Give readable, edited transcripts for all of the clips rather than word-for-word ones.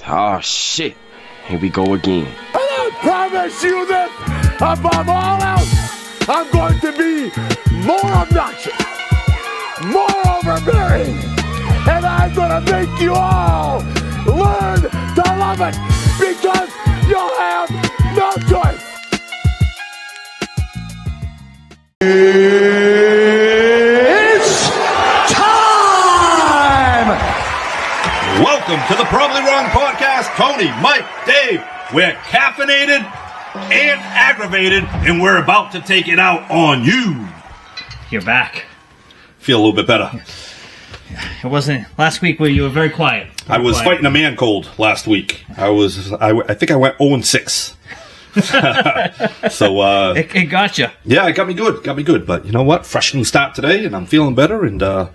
Oh, shit. Here we go again. And I promise you this, above all else, I'm going to be more obnoxious, more overbearing, and I'm going to make you all learn to love it because you'll have no choice. It's time! Welcome to the Probably Wrong Podcast. Tony, Mike, Dave. We're caffeinated and aggravated, and we're about to take it out on you. You're back. Feel a little bit better. It wasn't last week where you were very quiet. I was fighting a man cold last week. I think I went 0-6. So It got you. yeah, it got me good. But you know what? Fresh new start today, and I'm feeling better. And I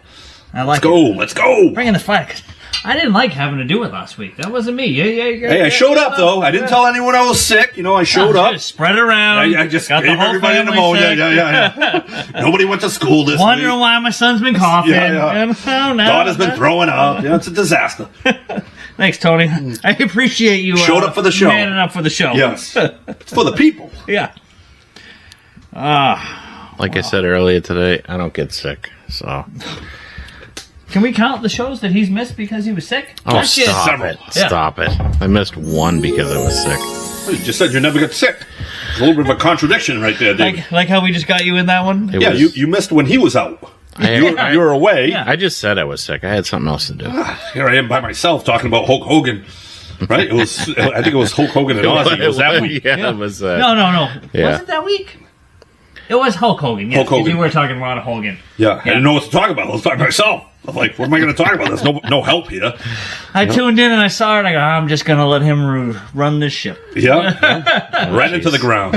like let's go. Bring in the fight. 'Cause I didn't like having to do it last week. That wasn't me. Hey, I showed up though. I didn't tell anyone I was sick. You know, I showed up. Just spread it around. I just got gave the whole everybody family pneumonia. sick. Yeah. Nobody went to school this Wondering week. why my son's been coughing. Yeah. And so now, Daughter's been throwing up. Yeah, it's a disaster. Thanks, Tony. I appreciate you Showed up for the show. manning up for the show. Yes, it's for the people. Yeah. Like I said earlier today, I don't get sick, so... Can we count the shows that he's missed because he was sick? Oh, That's just- stop several. it. Yeah. Stop it. I missed one because I was sick. You just said you never get sick. There's a little bit of a contradiction right there, David. Like how we just got you in that one? It Yeah, was- you missed when he was out. You I- were away. Yeah. I just said I was sick. I had something else to do. Here I am by myself talking about Hulk Hogan. Right? It was. I think it was Hulk Hogan and Ozzy. It was that week. Yeah, it was... No. Yeah. Was it that week? It was Hulk Hogan. Yes, Hulk Hogan. You were talking about Hogan. Yeah, I didn't know what to talk about. I was talking to myself. I was like, what am I going to talk about? There's no help here. I tuned in and I saw it. I go, I'm just going to let him run this ship. Yeah. Right into the ground.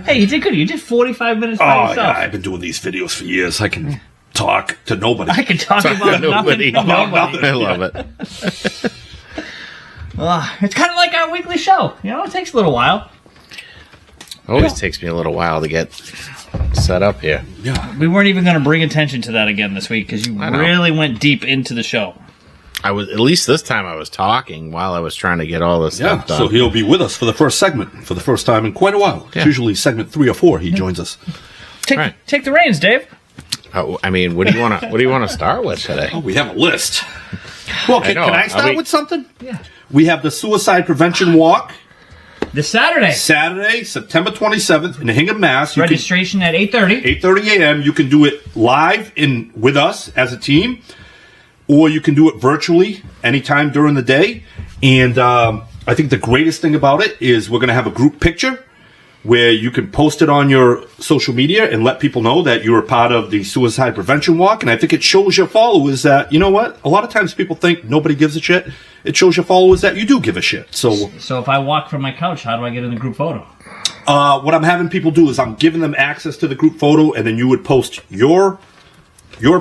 Hey, you did good. You did 45 minutes by Oh, yourself. yeah, I've been doing these videos for years. I can talk to nobody. I can talk about Nobody. nothing. Nothing. I love it. It's kind of like our weekly show. You know, it takes a little while. Always takes me a little while to get set up here. Yeah. We weren't even going to bring attention to that again this week because you I know. really went deep into the show. I was, at least this time I was talking while I was trying to get all this Yeah, stuff done. so he'll be with us for the first segment for the first time in quite a while. It's Yeah. usually segment 3 or 4 he joins us. Right. Take the reins, Dave. I mean, what do you want to start with today? Oh, we have a list. Well, can I start Are we- with something? Yeah. We have the Suicide Prevention Walk, This Saturday. Saturday, September 27th in Hingham, Mass. You can- Registration at 8:30. 8:30 a.m. You can do it live with us as a team, or you can do it virtually anytime during the day. And I think the greatest thing about it is we're going to have a group picture where you can post it on your social media and let people know that you're a part of the Suicide Prevention Walk. And I think it shows your followers that, you know what? A lot of times people think nobody gives a shit. It shows your followers that you do give a shit. So if I walk from my couch, how do I get in the group photo? what I'm having people do is I'm giving them access to the group photo, and then you would post your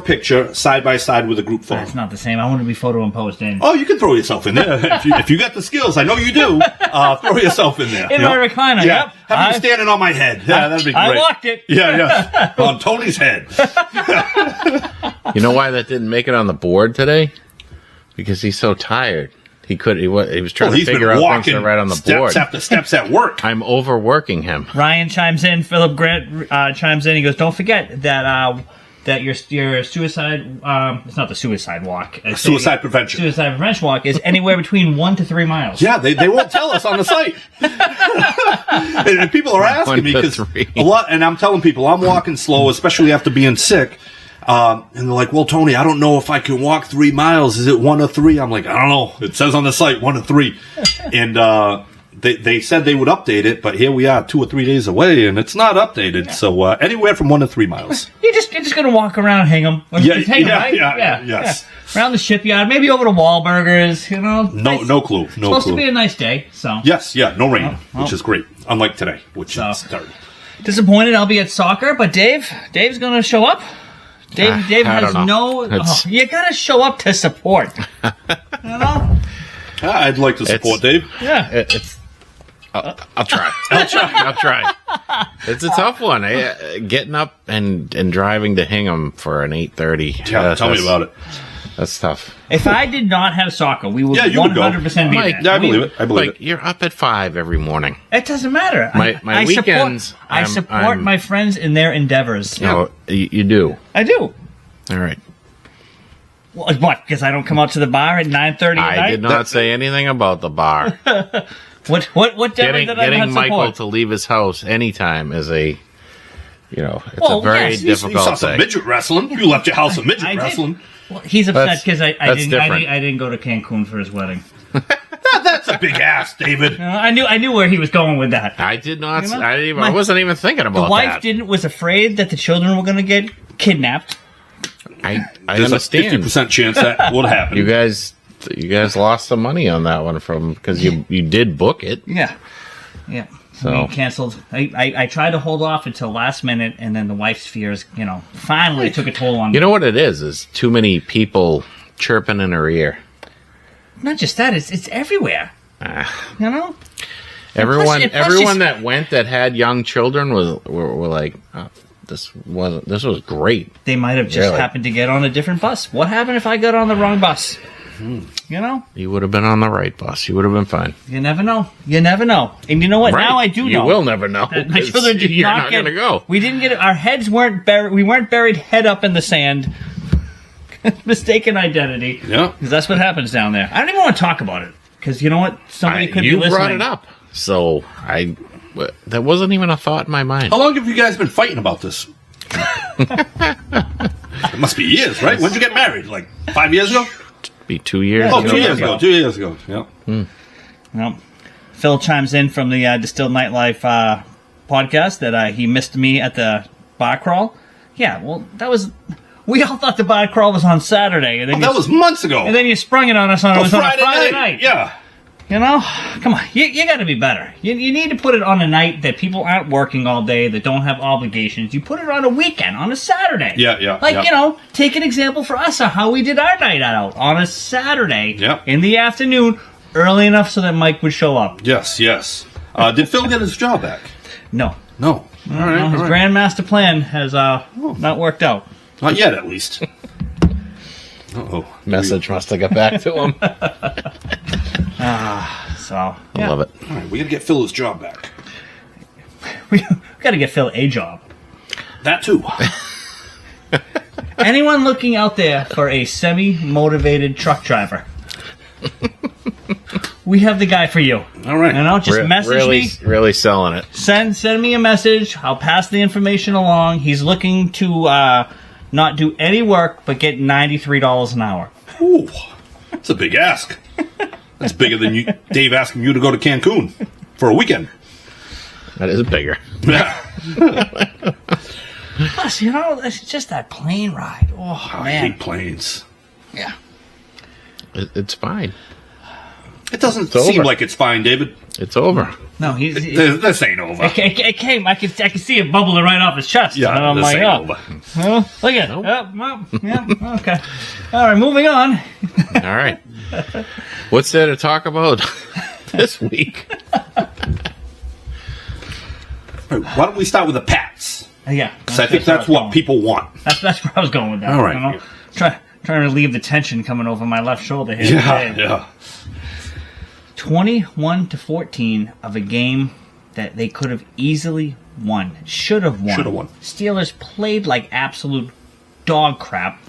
picture side by side with a group photo. That's not the same. I want to be photo imposed in. Oh, you can throw yourself in there if you got the skills. I know you do. Throw yourself in there. In my recliner, Yeah, yep. have you standing on my head. Yeah, that'd be great. I walked it. Yeah, on Tony's head. You know why that didn't make it on the board today? Because he's so tired. He was trying to He's figure been out walking things that are right on the steps board. after steps at work. I'm overworking him. Ryan chimes in. Philip Grant chimes in. He goes, "Don't forget that your suicide. It's not the suicide walk. Suicide prevention. Suicide prevention walk is anywhere between 1 to 3 miles. Yeah, they won't tell us on the site. And people are asking me 1 to because 3. a lot, and I'm telling people I'm walking slow, especially after being sick. And they're like, "Well, Tony, I don't know if I can walk 3 miles. Is it 1 or 3?" I'm like, "I don't know. It says on the site 1 or 3." And they said they would update it, but here we are 2 or 3 days away, and it's not updated. Yeah. So anywhere from 1 to 3 miles. You're just gonna walk around Hingham. Yeah, Right? yes. Yeah. Around the shipyard, maybe over to Wahlburgers. You know. No clue. It's supposed to be a nice day. So. Yes, yeah, no rain, which is great. Unlike today, which is terrible. Disappointed I'll be at soccer, but Dave's gonna show up. Dave I has don't know. you gotta show up to support. You know? I'd like to support Dave. Yeah. I'll try. I'll try. It's a tough one. Getting up and driving to Hingham for an 8:30. Yeah, tell me about it. That's tough. If I did not have soccer, we would you would go. 100% be Mike, there. Yeah, I believe it. I believe it. You're up at 5 every morning. It doesn't matter. My I weekends, I support my friends in their endeavors. No, you do. I do. All right. Well, what? Because I don't come out to the bar at 9:30 at night? I did not say anything about the bar. What endeavor did I Getting not Michael support? to leave his house anytime is it's Well, a very yes, You difficult saw some thing. midget wrestling. You left your house with midget I did. wrestling. Well, he's upset because I That's didn't different. I didn't go to Cancun for his wedding. That's a big ass, David. I knew where he was going with that. I did not. You know, I wasn't even thinking about The wife that. was afraid that the children were going to get kidnapped. I There's a understand. 50% chance that would happen. You guys lost some money on that one because you did book it. Yeah. So- We canceled. I tried to hold off until last minute, and then the wife's fears, finally took a toll on me. You know what it is too many people chirping in her ear. Not just that, it's everywhere. You know? Everyone and plus everyone she's- that went that had young children were like, oh, this was great. They might have just Really? happened to get on a different bus. What happened if I got on the wrong bus? You know? You would have been on the right bus. You would have been fine. You never know. You never know. And you know what? Right. Now I do know. You will never know. That my 'cause children did you're not not get. going to go. We didn't get it. Our heads weren't buried. We weren't buried head up in the sand. Mistaken identity. Yeah. Because that's what happens down there. I don't even want to talk about it. Because you know what? Somebody could be you listening. brought it up, so that wasn't even a thought in my mind. How long have you guys been fighting about this? It must be years, right? When did you get married? Like 5 years ago? Be 2 years. Oh, ago. 2 years ago. 2 years ago. Yeah. Well, Phil chimes in from the Distilled Nightlife podcast that he missed me at the bar crawl. Yeah, well, that was... We all thought the bar crawl was on Saturday. And then That was months ago. And then you sprung it on us on, it was on a Friday night. Yeah. You know? Come on. You got to be better. You need to put it on a night that people aren't working all day, that don't have obligations. You put it on a weekend, on a Saturday. Yeah. Like, take an example for us of how we did our night out on a Saturday Yeah. in the afternoon, early enough so that Mike would show up. Yes. Did Phil get his job back? No. No. All right. His all right. grandmaster plan has not worked out. Not yet, at least. Uh-oh. Message must have got back to him. So, I yeah. love it. All right, we got to get Phil his job back. We got to get Phil a job. That too. Anyone looking out there for a semi-motivated truck driver? We have the guy for you. All right. And I'll just message me. Really selling it. Send me a message. I'll pass the information along. He's looking to not do any work but get $93 an hour. Ooh, that's a big ask. That's bigger than Dave asking you to go to Cancun for a weekend. That is bigger. Yeah. Plus, it's just that plane ride. Oh, I man. hate planes. Yeah. It's fine. It doesn't It's seem over. like it's fine, David. It's over. No, he's... This ain't over. It came. I could see it bubbling right off his chest. Yeah, and I'm this like, ain't oh, over. well, look at it. Nope. Oh, well, yeah, okay. All right, moving on. All right. What's there to talk about this week? Why don't we start with the Pats? Yeah, Because I think that's what people want. That's where I was going with that. All right. You know? Trying to leave the tension coming over my left shoulder here. Yeah. 21-14 of a game that they could have easily won. Should have won. Should have won. Steelers played like absolute dog crap.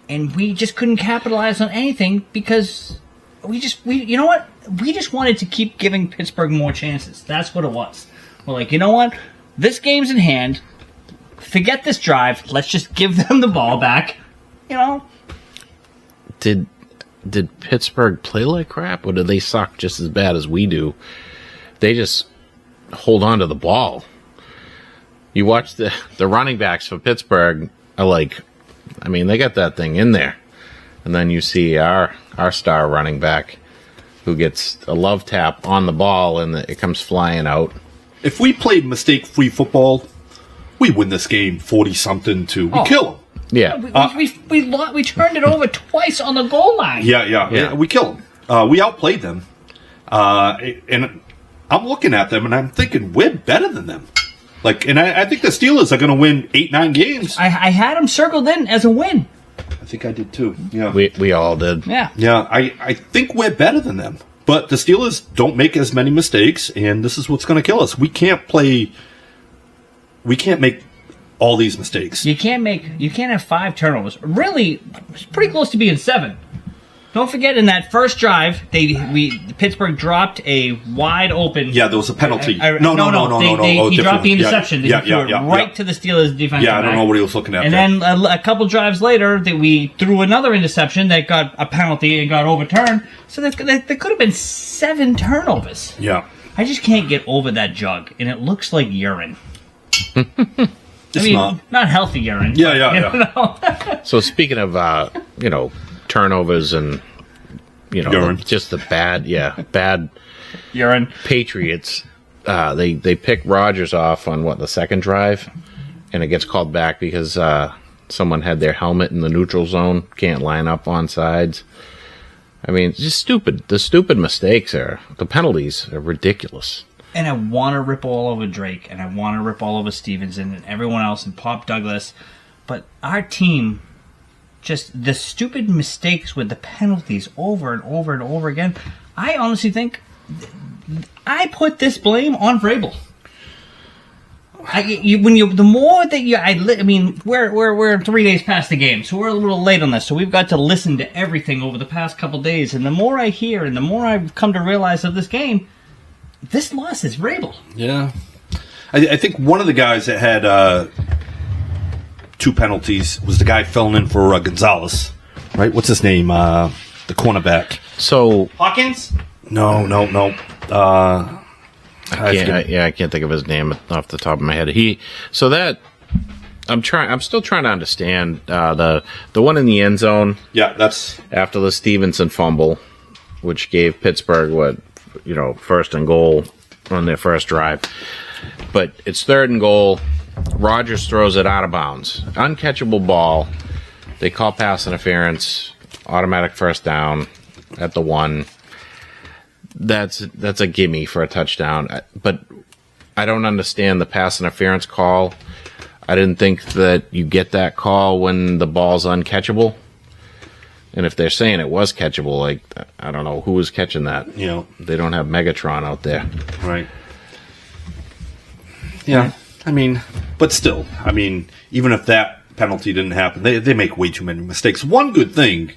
And we just couldn't capitalize on anything because we you know what? We just wanted to keep giving Pittsburgh more chances. That's what it was. We're like, you know what? This game's in hand. Forget this drive. Let's just give them the ball back. You know? Did Pittsburgh play like crap, or did they suck just as bad as we do? They just hold on to the ball. You watch the running backs for Pittsburgh are like, I mean, they got that thing in there. And then you see our star running back who gets a love tap on the ball and it comes flying out. If we played mistake-free football, we win this game 40-something to... We kill them. Yeah. We turned it over twice on the goal line. Yeah. We kill them. We outplayed them. And I'm looking at them, and I'm thinking, we're better than them. And I think the Steelers are going to win 8-9 games. I had them circled in as a win. I think I did too. Yeah. We all did. Yeah. Yeah, I think we're better than them. But the Steelers don't make as many mistakes, and this is what's going to kill us. We can't make all these mistakes. You can't have 5 turnovers. Really, it's pretty close to being 7. Don't forget, in that first drive, Pittsburgh dropped a wide open. Yeah, there was a penalty. No. He dropped the interception. Yeah, He threw it right to the Steelers' defensive Yeah, I don't back. know what he was looking at. And then a couple drives later, we threw another interception that got a penalty and got overturned. So there could have been 7 turnovers. Yeah. I just can't get over that jug, and it looks like urine. It's not healthy urine. Yeah. So speaking of, turnovers and, Urine. just the bad Urine. Patriots, they pick Rodgers off on, the second drive, and it gets called back because someone had their helmet in the neutral zone, can't line up on sides. I mean, it's just stupid. The stupid mistakes the penalties are ridiculous. And I want to rip all over Drake, and I want to rip all over Stevenson and everyone else and Pop Douglas. But our team, just the stupid mistakes with the penalties over and over and over again. I honestly think I put this blame on Vrable. We're 3 days past the game, so we're a little late on this. So we've got to listen to everything over the past couple days, and the more I hear and the more I've come to realize of this game, this loss is Vrable. Yeah. I think one of the guys that had 2 penalties was the guy filling in for Gonzalez, right? What's his name? The cornerback. So Hawkins? No. I can't think of his name off the top of my head. I'm still trying to understand the one in the end zone. Yeah, that's after the Stevenson fumble, which gave Pittsburgh first and goal on their first drive. But it's 3rd and goal. Rodgers throws it out of bounds. Uncatchable ball. They call pass interference. Automatic first down at the 1. That's a gimme for a touchdown. But I don't understand the pass interference call. I didn't think that you get that call when the ball's uncatchable. And if they're saying it was catchable, I don't know who was catching that. They don't have Megatron out there. Right. Yeah. But still, even if that penalty didn't happen, they make way too many mistakes. One good thing,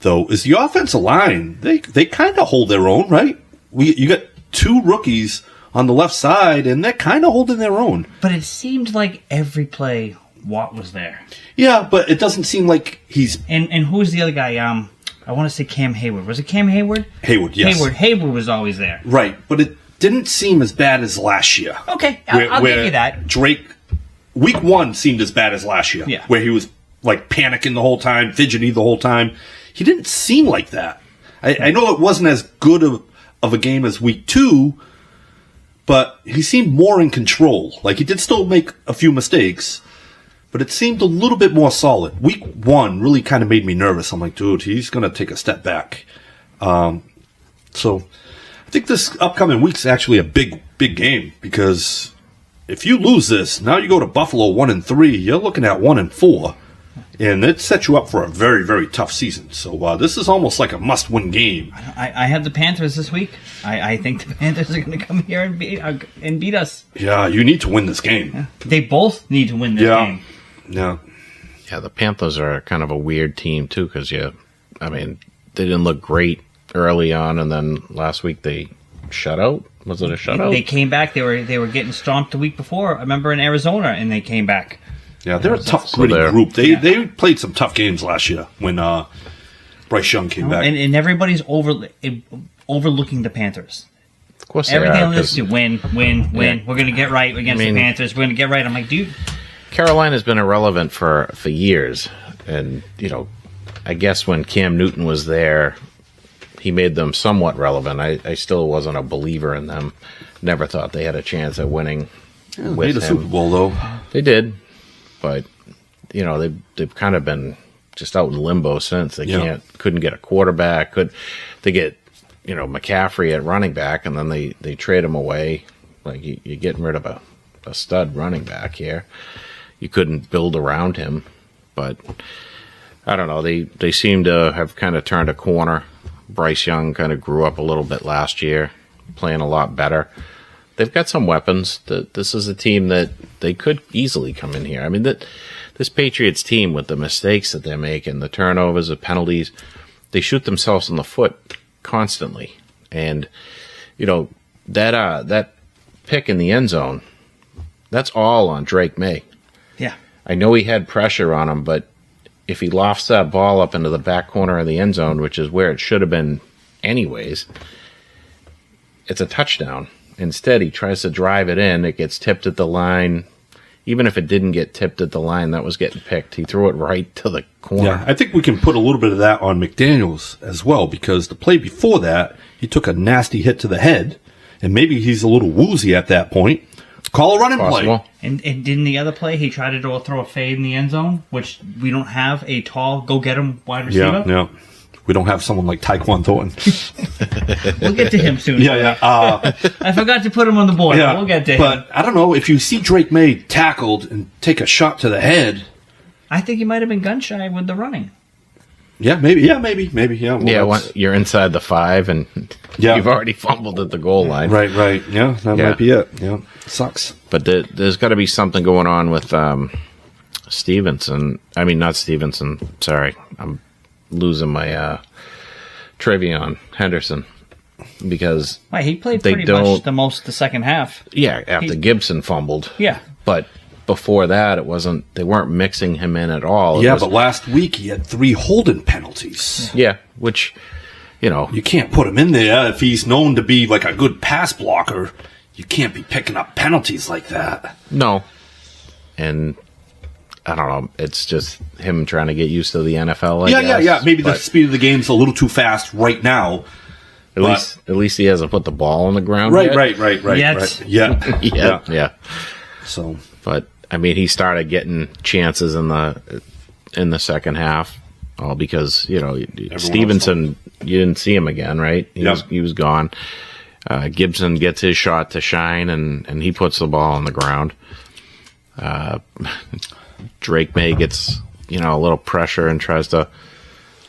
though, is the offensive line. They kind of hold their own, right? You got 2 rookies on the left side, and they're kind of holding their own. But it seemed like every play, Watt was there. Yeah, but it doesn't seem like he's... And who's the other guy? I want to say Cam Hayward. Was it Cam Hayward? Hayward, yes. Hayward was always there. Right, but it didn't seem as bad as last year. Okay, I'll give you that. Drake, week 1 seemed as bad as last year. Yeah. Where he was, panicking the whole time, fidgety the whole time. He didn't seem like that. I know it wasn't as good of a game as week 2, but he seemed more in control. He did still make a few mistakes, but it seemed a little bit more solid. Week 1 really kind of made me nervous. I'm like, dude, he's going to take a step back. So I think this upcoming week's actually a big game, because if you lose this, now you go to Buffalo 1-3, you're looking at 1-4, and it sets you up for a very, very tough season. So this is almost like a must-win game. I have the Panthers this week. I think the Panthers are going to come here and beat us. Yeah, you need to win this game. Yeah. They both need to win this game. Yeah. Yeah, the Panthers are kind of a weird team, too, because, they didn't look great early on, and then last week they shut out. Was it a shutout? They came back. They were getting stomped the week before. I remember in Arizona, and they came back. Yeah, they're a tough, gritty group. They played some tough games last year when Bryce Young came back. And everybody's overlooking the Panthers. Of course they Everything are. on this is win. Yeah. We're going to get right against the Panthers. We're going to get right. I'm like, dude. Carolina's been irrelevant for years. And, I guess when Cam Newton was there, he made them somewhat relevant. I still wasn't a believer in them. Never thought they had a chance at winning. They made a Super Bowl, though. They did. But, they've kind of been just out in limbo since. They couldn't get a quarterback. They get, McCaffrey at running back, and then they trade him away. You're getting rid of a stud running back here. You couldn't build around him. But, I don't know. They seem to have kind of turned a corner. Bryce Young kind of grew up a little bit last year, playing a lot better. They've got some weapons. This is a team that they could easily come in here. I mean, this Patriots team, with the mistakes that they're making, the turnovers, the penalties, they shoot themselves in the foot constantly. And, that pick in the end zone, that's all on Drake May. Yeah. I know he had pressure on him, but if he lofts that ball up into the back corner of the end zone, which is where it should have been anyways, it's a touchdown. Instead, he tries to drive it in. It gets tipped at the line. Even if it didn't get tipped at the line, that was getting picked. He threw it right to the corner. Yeah, I think we can put a little bit of that on McDaniels as well, because the play before that, he took a nasty hit to the head, and maybe he's a little woozy at that point. Call a running play. And didn't the other play, he tried to throw a fade in the end zone, which we don't have a tall, go-get-him wide receiver? Yeah. We don't have someone like Tyquan Thornton. We'll get to him soon. Yeah. I forgot to put him on the board. Yeah, We'll get to him. But I don't know, if you see Drake May tackled and take a shot to the head. I think he might have been gun-shy with the running. Yeah, maybe. Yeah, you're inside the 5, and you've already fumbled at the goal line. Right. Yeah, that might be it. Yeah, sucks. But there's got to be something going on with Stevenson. I mean, not Stevenson. Sorry, I'm losing my Trevion Henderson, because he played pretty much the second half. Yeah, after Gibson fumbled. Yeah, but before that, they weren't mixing him in at all. But last week he had 3 holding penalties. Yeah, which you can't put him in there if he's known to be like a good pass blocker. You can't be picking up penalties like that. No, and I don't know. It's just him trying to get used to the NFL. I guess. Maybe the speed of the game's a little too fast right now. At least he hasn't put the ball on the ground. Right. Yeah. So, but I mean, he started getting chances in the second half, all because Stevenson. You didn't see him again, right? He was gone. Gibson gets his shot to shine, and he puts the ball on the ground. Drake May gets a little pressure and tries to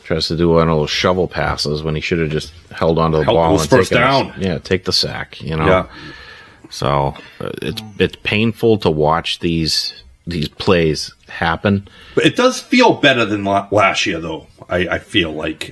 do one of those shovel passes when he should have just held onto the ball and first down. Take the sack. So it's painful to watch these plays happen. But it does feel better than last year, though. I feel like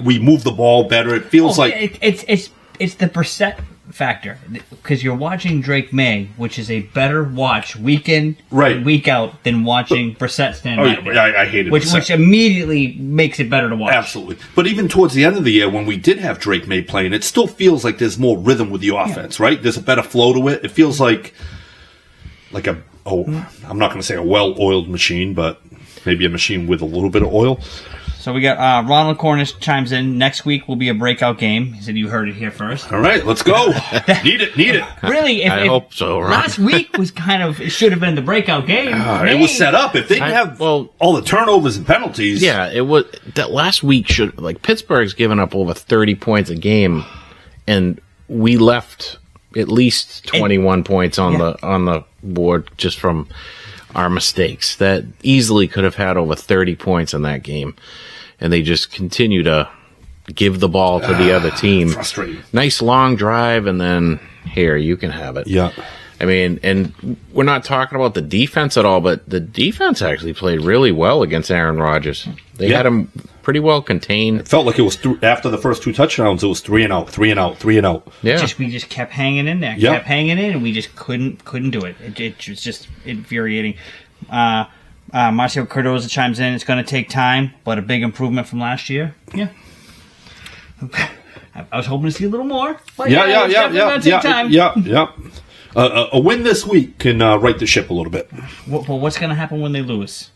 we move the ball better. It feels like it's the Brissett factor, because you're watching Drake May, which is a better watch week in and week out than watching Brissett stand right there. I hated which immediately makes it better to watch. Absolutely. But even towards the end of the year, when we did have Drake May playing, it still feels like there's more rhythm with the offense, right? There's a better flow to it. It feels like I'm not going to say a well-oiled machine, but maybe a machine with a little bit of oil. So we got Ronald Cornish chimes in. Next week will be a breakout game. He said you heard it here first. All right, let's go. Need it. Really? I hope so, Ron. Last week was it should have been the breakout game. It was set up. If they didn't have all the turnovers and penalties. Yeah, it was. That last week Pittsburgh's given up over 30 points a game, and we left at least 21 points on the board just from our mistakes. That easily could have had over 30 points in that game. And they just continue to give the ball to the other team. Frustrating. Nice long drive, and then here, you can have it. Yeah. I mean, and we're not talking about the defense at all, but the defense actually played really well against Aaron Rodgers. They had him pretty well contained. It felt like it was after the first 2 touchdowns, it was 3 and out. Yeah. We just kept hanging in there. Kept hanging in, and we just couldn't do it. It was just infuriating. Marcio Cardoza chimes in. It's going to take time, but a big improvement from last year. Yeah. I was hoping to see a little more. But Yeah. A win this week can right the ship a little bit. Well, what's going to happen when they lose?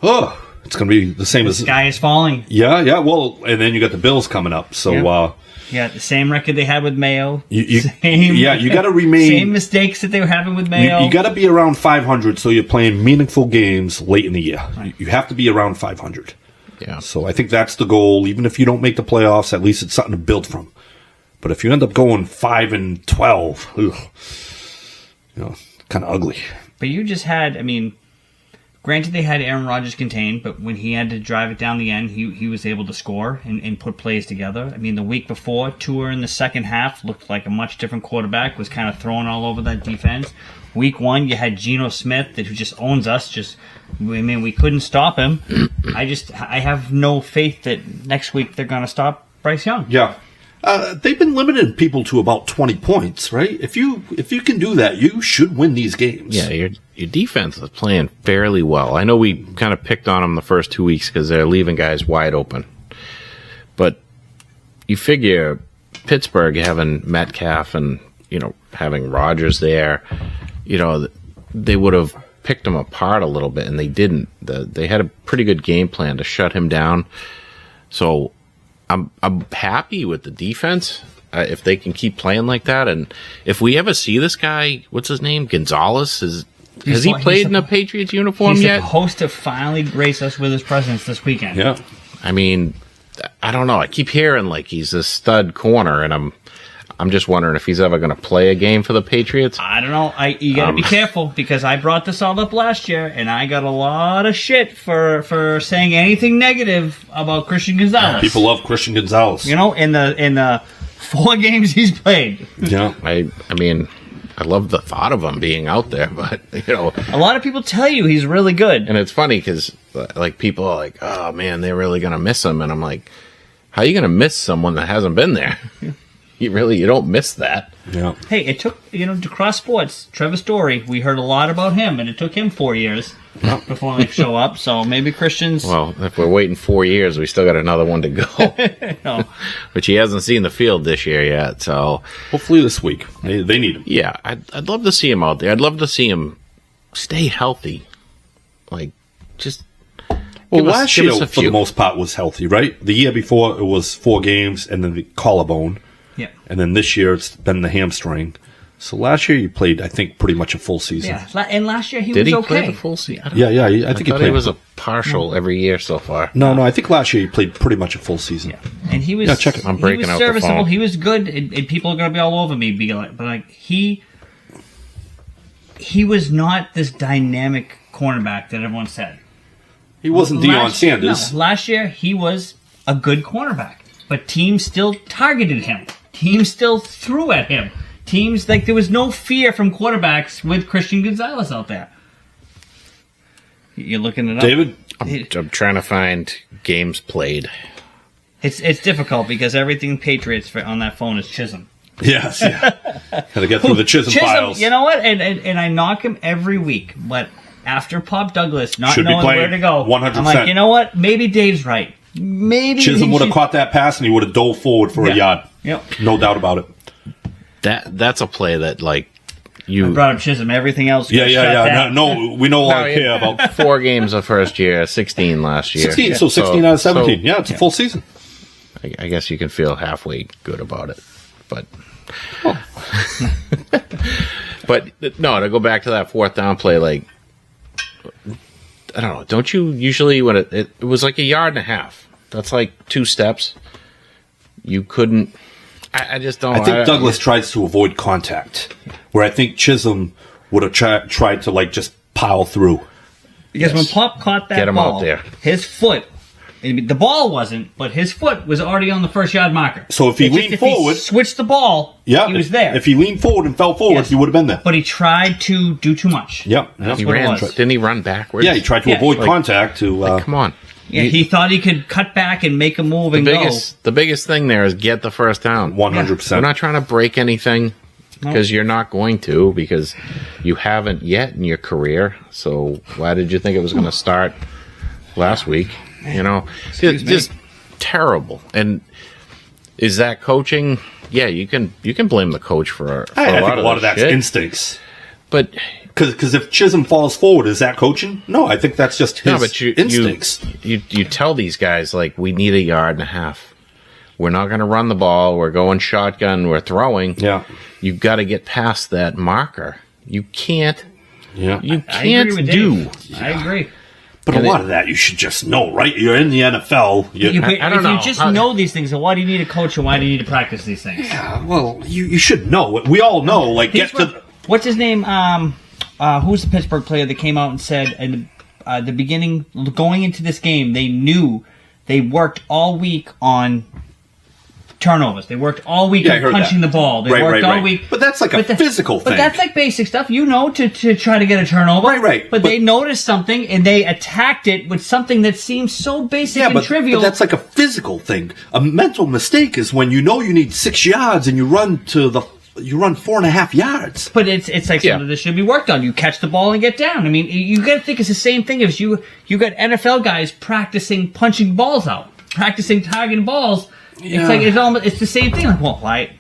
Oh, it's going to be the same the as... The sky is falling. Yeah. Well, and then you got the Bills coming up. So, the same record they had with Mayo. You got to remain... Same mistakes that they were having with Mayo. You got to be around 500 so you're playing meaningful games late in the year. Right. You have to be around 500. Yeah. So I think that's the goal. Even if you don't make the playoffs, at least it's something to build from. But if you end up going 5-12, kind of ugly. But you just had, Granted, they had Aaron Rodgers contained, but when he had to drive it down the end, he was able to score and put plays together. I mean, the week before, Tua in the second half looked like a much different quarterback, was kind of throwing all over that defense. Week 1, you had Geno Smith, who just owns us. We couldn't stop him. I have no faith that next week they're going to stop Bryce Young. Yeah. They've been limiting people to about 20 points, right? If you can do that, you should win these games. Yeah, your defense is playing fairly well. I know we kind of picked on them the first 2 weeks because they're leaving guys wide open. But you figure Pittsburgh having Metcalf and, having Rodgers there, they would have picked him apart a little bit, and they didn't. They had a pretty good game plan to shut him down. So I'm happy with the defense if they can keep playing like that. And if we ever see this guy, what's his name, Gonzalez, has he played in a Patriots uniform yet? He's supposed to finally grace us with his presence this weekend. Yeah. I mean, I don't know. I keep hearing like he's a stud corner, and I'm just wondering if he's ever going to play a game for the Patriots. I don't know. You got to be careful because I brought this all up last year, and I got a lot of shit for saying anything negative about Christian Gonzalez. People love Christian Gonzalez. In the 4 games he's played. Yeah. I mean, I love the thought of him being out there, but a lot of people tell you he's really good, and it's funny because like people are like, "Oh man, they're really going to miss him," and I'm like, "How are you going to miss someone that hasn't been there?" You don't miss that. Yeah. Hey, it took, to cross sports, Trevor Story, we heard a lot about him, and it took him 4 years before they show up, so maybe Christian's... Well, if we're waiting 4 years, we still got another one to go. No. Which he hasn't seen the field this year yet, so... Hopefully this week. They need him. Yeah, I'd love to see him out there. I'd love to see him stay healthy. Like, just... Well, last year, for the most part, was healthy, right? The year before, it was 4 games and then the collarbone. Yeah. And then this year, it's been the hamstring. So last year, you played, I think, pretty much a full season. Yeah, and last year Did was he okay. play the full season? Yeah, I think he played. It was a partial every year so far. No, I think last year he played pretty much a full season. Yeah, and he was. Yeah, check it. I'm breaking out the serviceable. phone. He was good, and people are going to be all over me. But he was not this dynamic cornerback that everyone said. He wasn't Deion Sanders. No, last year he was a good cornerback, but teams still targeted him. Teams still threw at him. Teams, there was no fear from quarterbacks with Christian Gonzalez out there. You're looking it up? David? I'm trying to find games played. It's difficult because everything Patriots on that phone is Chisholm. Yes, yeah. Gotta get through the Chisholm files. You know what? And I knock him every week, but after Pop Douglas not Should be knowing playing where to go, 100%. I'm like, you know what? Maybe Dave's right. Maybe Chisholm would have caught that pass and he would have dove forward for a yard. Yep. No doubt about it. That's a play that I brought up Chisholm. Everything else. Yeah. No, we no longer care about 4 games the first year, 16 last year. 16. So 16 out of 17. Yeah, it's a full season. I guess you can feel halfway good about it, but but no. To go back to that 4th down play, like I don't know. Don't you usually when it was like a yard and a half? That's like 2 steps. You couldn't. I just don't. I think Douglas tries to avoid contact, where I think Chisholm would have tried to just pile through. Because when Pop caught that Get him ball, out there. his foot, the ball wasn't, but his foot was already on the 1st yard marker. So if he leaned forward, he switched the ball, he was there. If he leaned forward and fell forward, he would have been there. But he tried to do too much. Yep. He ran. Didn't he run backwards? Yeah, he tried to avoid contact. Come on. Yeah, he thought he could cut back and make a move and go. The biggest thing there is get the first down. 100%. We're not trying to break anything because you're not going to because you haven't yet in your career. So why did you think it was going to start last week? Just terrible. And is that coaching? Yeah, you can blame the coach for I think a lot of that's shit. Instincts. But because if Chisholm falls forward, is that coaching? No, I think that's just his instincts. You tell these guys, we need a yard and a half. We're not going to run the ball. We're going shotgun. We're throwing. Yeah. You've got to get past that marker. You can't. Yeah. You can't do. I agree. But a lot of that you should just know, right? You're in the NFL. I don't know. If you just know these things, then why do you need a coach and why do you need to practice these things? Yeah, well, you should know. We all know. What's his name? Who's the Pittsburgh player that came out and said, and the beginning, going into this game, they knew they worked all week on turnovers. They worked all week on punching the ball. They worked all week. But that's like a physical thing. But that's like basic stuff, to try to get a turnover. Right. But they noticed something, and they attacked it with something that seems so basic and trivial. But that's like a physical thing. A mental mistake is when you know you need 6 yards and you run 4.5 yards. But it's like something that should be worked on. You catch the ball and get down. I mean, you got to think it's the same thing as you got NFL guys practicing punching balls out, practicing targeting balls. Yeah. It's like it's the same thing. Like, well, why? I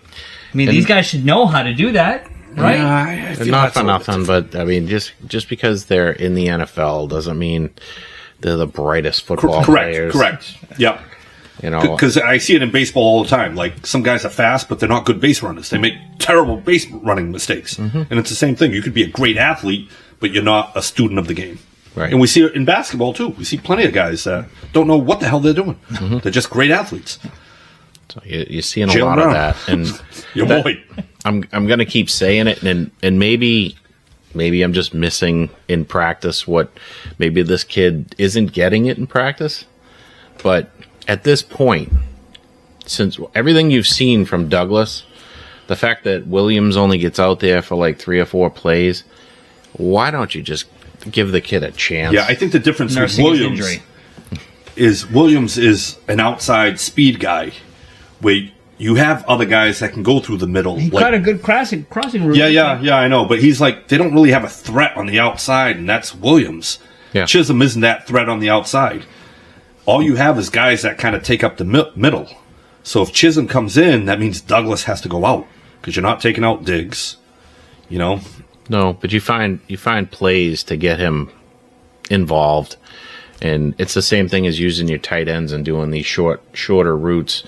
mean, these guys should know how to do that, right? Yeah, not for nothing, but I mean, just because they're in the NFL doesn't mean they're the brightest football players. Correct. Yep. Because I see it in baseball all the time. Like, some guys are fast, but they're not good base runners. They make terrible base running mistakes. Mm-hmm. And it's the same thing. You could be a great athlete, but you're not a student of the game. Right. And we see it in basketball, too. We see plenty of guys that don't know what the hell they're doing. Mm-hmm. They're just great athletes. So you're seeing a lot of that. And your boy. I'm going to keep saying it, and maybe I'm just missing in practice what maybe this kid isn't getting it in practice. But at this point, since everything you've seen from Douglas, the fact that Williams only gets out there for like 3 or 4 plays, why don't you just give the kid a chance? Yeah, I think the difference with Williams is an outside speed guy, where you have other guys that can go through the middle. He got a good crossing route. Yeah, I know. But he's like, they don't really have a threat on the outside, and that's Williams. Yeah. Chisholm isn't that threat on the outside. All you have is guys that kind of take up the middle. So if Chisholm comes in, that means Douglas has to go out, because you're not taking out Diggs. No, but you find plays to get him involved, and it's the same thing as using your tight ends and doing these shorter routes,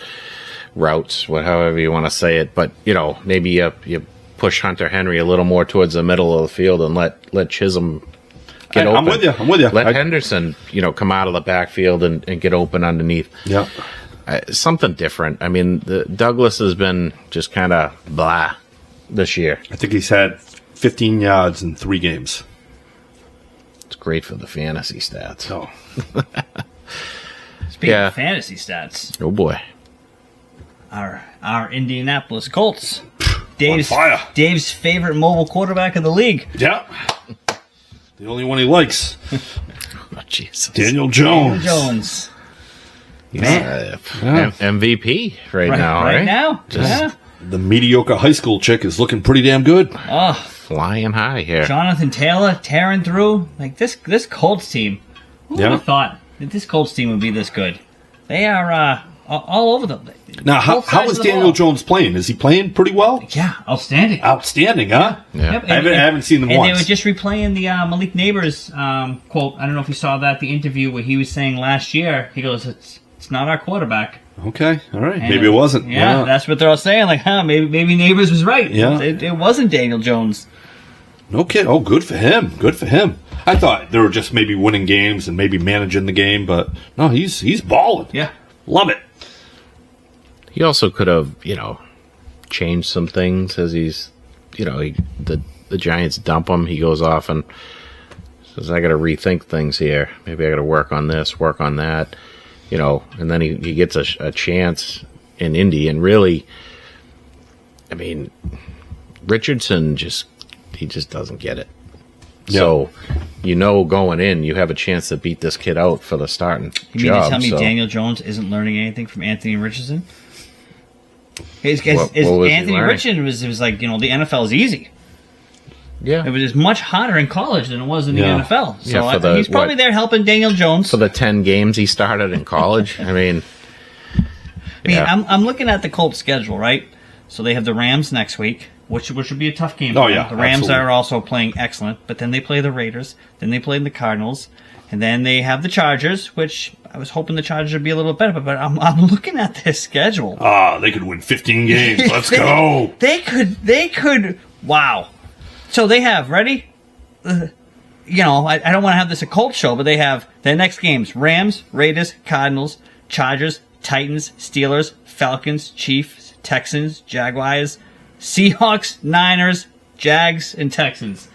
however you want to say it. But maybe you push Hunter Henry a little more towards the middle of the field and let Chisholm get open. I'm with you. Let Henderson, come out of the backfield and get open underneath. Yeah, something different. I mean, Douglas has been just kind of blah this year. I think he's had 15 yards in 3 games. It's great for the fantasy stats. Oh. Speaking of fantasy stats. Oh, boy. Our Indianapolis Colts. Dave's favorite mobile quarterback in the league. Yeah. The only one he likes. Oh, Jesus. Daniel Jones. Man. MVP right now, right? Right now? The mediocre high school chick is looking pretty damn good. Oh, flying high here. Jonathan Taylor tearing through. Like this Colts team. Who would have thought that this Colts team would be this good? They are all over them. Now, how is Daniel Jones playing? Is he playing pretty well? Yeah, outstanding. Outstanding, huh? Yeah. Yep. I haven't seen them and once. And they were just replaying the Malik Neighbors quote. I don't know if you saw that, the interview where he was saying last year, he goes, it's not our quarterback. Okay, all right. And maybe it wasn't. Yeah, that's what they're all saying. Like, maybe Neighbors was right. Yeah. It wasn't Daniel Jones. Okay. Oh, good for him. Good for him. I thought they were just maybe winning games and maybe managing the game, but no, he's balling. Yeah. Love it. He also could have, changed some things as he's, the Giants dump him. He goes off and says, I got to rethink things here. Maybe I got to work on this, work on that, and then he gets a chance in Indy. And really, I mean, Richardson just doesn't get it. Yep. So, going in, you have a chance to beat this kid out for the starting job. You mean to tell me Daniel Jones isn't learning anything from Anthony Richardson? Anthony Richardson was like, the NFL is easy. Yeah. It was much harder in college than it was in the NFL. So Yeah, he's probably there helping Daniel Jones. For the 10 games he started in college. I mean, I'm looking at the Colts schedule, right? So they have the Rams next week, which would be a tough game. Oh, yeah. The Rams absolutely. are also playing excellent, but then they play the Raiders, then they play the Cardinals, and then they have the Chargers, which I was hoping the Chargers would be a little bit better, but I'm looking at their schedule. They could win 15 games. Let's go. They could. Wow. So they have, ready? I don't want to have this a Colts show, but they have their next games: Rams, Raiders, Cardinals, Chargers, Titans, Steelers, Falcons, Chiefs, Texans, Jaguars, Seahawks, Niners, Jags, and Texans.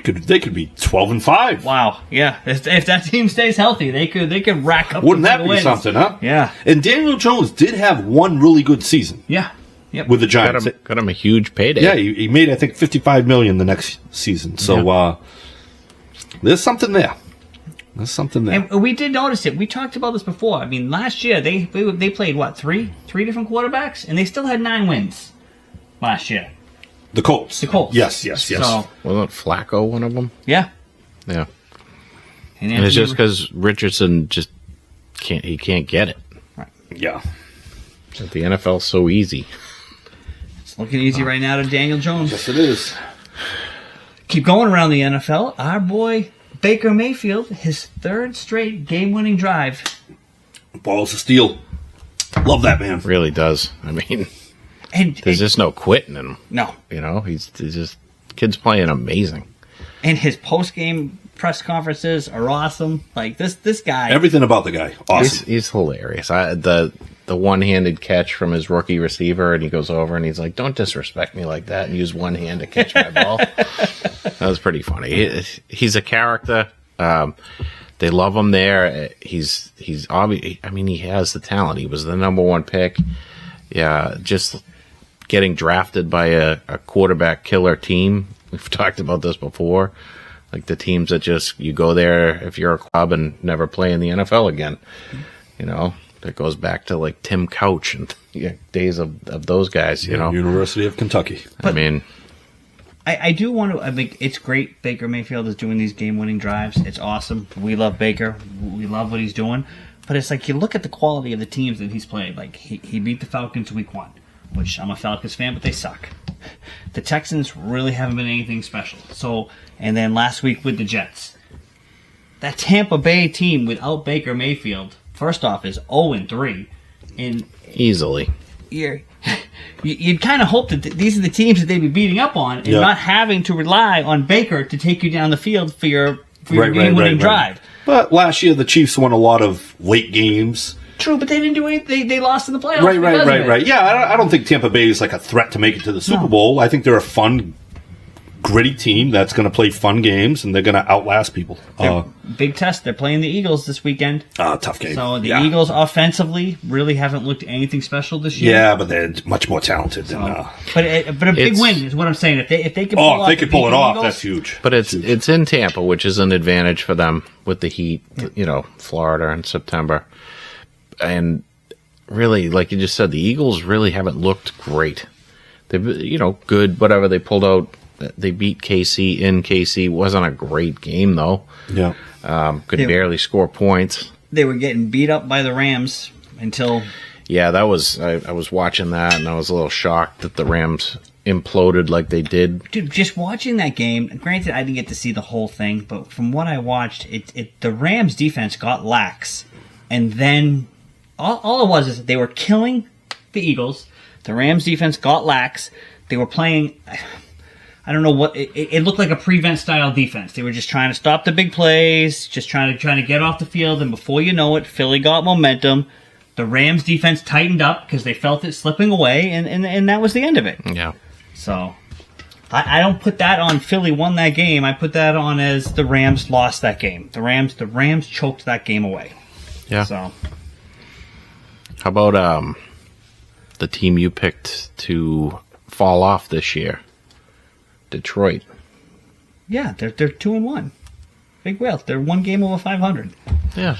They could be 12-5. Wow. Yeah. If that team stays healthy, they could rack up. Wouldn't that be wins. something, huh? Yeah. And Daniel Jones did have one really good season. Yeah. Yep. With the Giants. Got him a huge payday. Yeah, he made, I think, $55 million the next season. So there's something there. And we did notice it. We talked about this before. I mean, last year they played what, three different quarterbacks, and they still had 9 wins last year. The Colts. Yes. So, Wasn't Flacco one of them? yeah. Yeah. And it's just because Richardson just can't get it. Yeah. The NFL's so easy. It's looking easy right now to Daniel Jones. Yes, it is. Keep going around the NFL. Our boy Baker Mayfield, his 3rd straight game-winning drive. Balls of steel. Love that man. Really does. I mean, And there's just no quitting in him. no. You know, he's just kid's playing amazing. And his post-game press conferences are awesome. Like this guy. Everything about the guy. Awesome. He's hilarious. The one-handed catch from his rookie receiver, and he goes over and he's like, "Don't disrespect me like that," and use one hand to catch my ball. That was pretty funny. He's a character. They love him there. He's obvious. I mean, he has the talent. He was the number 1 pick. Yeah, just getting drafted by a quarterback killer team. We've talked about this before. Like the teams that just, you go there if you're a club and never play in the NFL again. You know, that goes back to like Tim Couch and days of those guys, you know. University of Kentucky. I mean, I do want to. I think it's great. Baker Mayfield is doing these game-winning drives. It's awesome. We love Baker. We love what he's doing. But it's like you look at the quality of the teams that he's played. Like he beat the Falcons week 1, which I'm a Falcons fan, but they suck. The Texans really haven't been anything special. So, and then last week with the Jets, that Tampa Bay team without Baker Mayfield, first off, is 0-3, and easily. You'd kind of hope that these are the teams that they'd be beating up on, and not having to rely on Baker to take you down the field for your game-winning drive. But last year the Chiefs won a lot of late games. True, but they didn't do anything. They lost in the playoffs. Right. Yeah, I don't think Tampa Bay is like a threat to make it to the Super Bowl. I think they're a fun, gritty team that's going to play fun games, and they're going to outlast people. Big test. They're playing the Eagles this weekend. Tough game. So the Eagles offensively really haven't looked anything special this year. Yeah, but they're much more talented than. But a big win is what I'm saying. If they can pull it off, Eagles, that's huge. But it's in Tampa, which is an advantage for them with the heat. You know, Florida in September, and really, like you just said, the Eagles really haven't looked great. They've good, whatever. They pulled out. They beat KC in KC. Wasn't a great game though. Yeah. Could barely score points. They were getting beat up by the Rams until. Yeah, that was. I was watching that, and I was a little shocked that the Rams imploded like they did. Dude, just watching that game. Granted, I didn't get to see the whole thing, but from what I watched, the Rams defense got lax, and then all it was is that they were killing the Eagles. The Rams defense got lax. They were playing. I don't know what it looked like, a prevent style defense. They were just trying to stop the big plays, just trying to get off the field, and before you know it, Philly got momentum. The Rams defense tightened up because they felt it slipping away, and that was the end of it. Yeah. So I don't put that on Philly won that game. I put that on as the Rams lost that game. The Rams choked that game away. Yeah. So how about the team you picked to fall off this year? Detroit. Yeah, they're 2-1. Big whale. They're one game over 500. Yeah,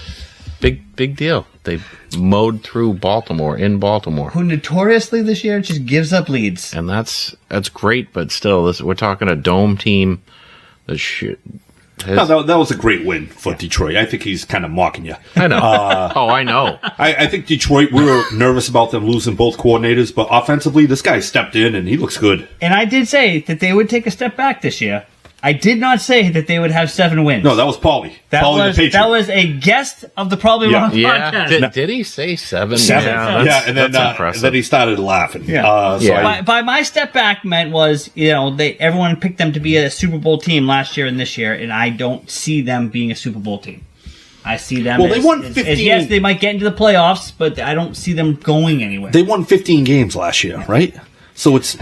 big deal. They mowed through Baltimore in Baltimore, who notoriously this year just gives up leads. And that's great, but still, we're talking a dome team. That was a great win for Detroit. I think he's kind of mocking you. I know. I know. I think Detroit, we were nervous about them losing both coordinators, but offensively, this guy stepped in and he looks good. And I did say that they would take a step back this year. I did not say that they would have 7 wins. No, that was Paulie. Paulie the Patriot. That was a guest of the Probably Wrong podcast. Did he say 7? 7. Yeah, and then he started laughing. Yeah. By my step back meant was, everyone picked them to be a Super Bowl team last year and this year, and I don't see them being a Super Bowl team. I see them they won 15. Yes, they might get into the playoffs, but I don't see them going anywhere. They won 15 games last year, right? So it's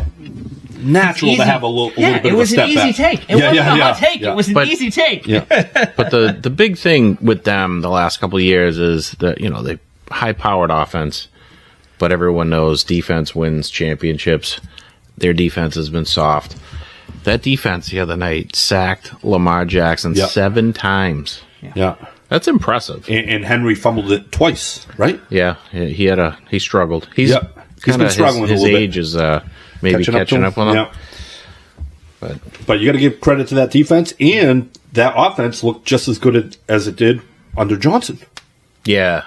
natural to have a little bit it of a was step an easy back. take. It wasn't a hot take. Yeah. It was an easy take. Yeah. But the big thing with them the last couple of years is that, they high-powered offense, but everyone knows defense wins championships. Their defense has been soft. That defense the other night sacked Lamar Jackson 7 times. Yeah. That's impressive. And Henry fumbled it twice, right? Yeah, he struggled. He's been struggling his a little age bit. is maybe catching up on him. Yeah. But you got to give credit to that defense, and that offense looked just as good as it did under Johnson. Yeah.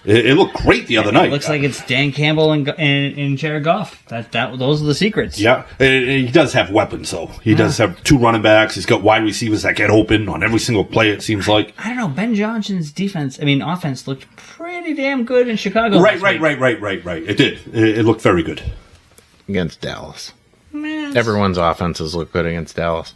It looked great the other night. It looks like it's Dan Campbell and Jared Goff. Those are the secrets. Yeah, and he does have weapons, though. He does have 2 running backs. He's got wide receivers that get open on every single play, it seems like. I don't know. Ben Johnson's offense looked pretty damn good in Chicago. Right. It did. It looked very good. Against Dallas. Man, Everyone's offenses look good against Dallas.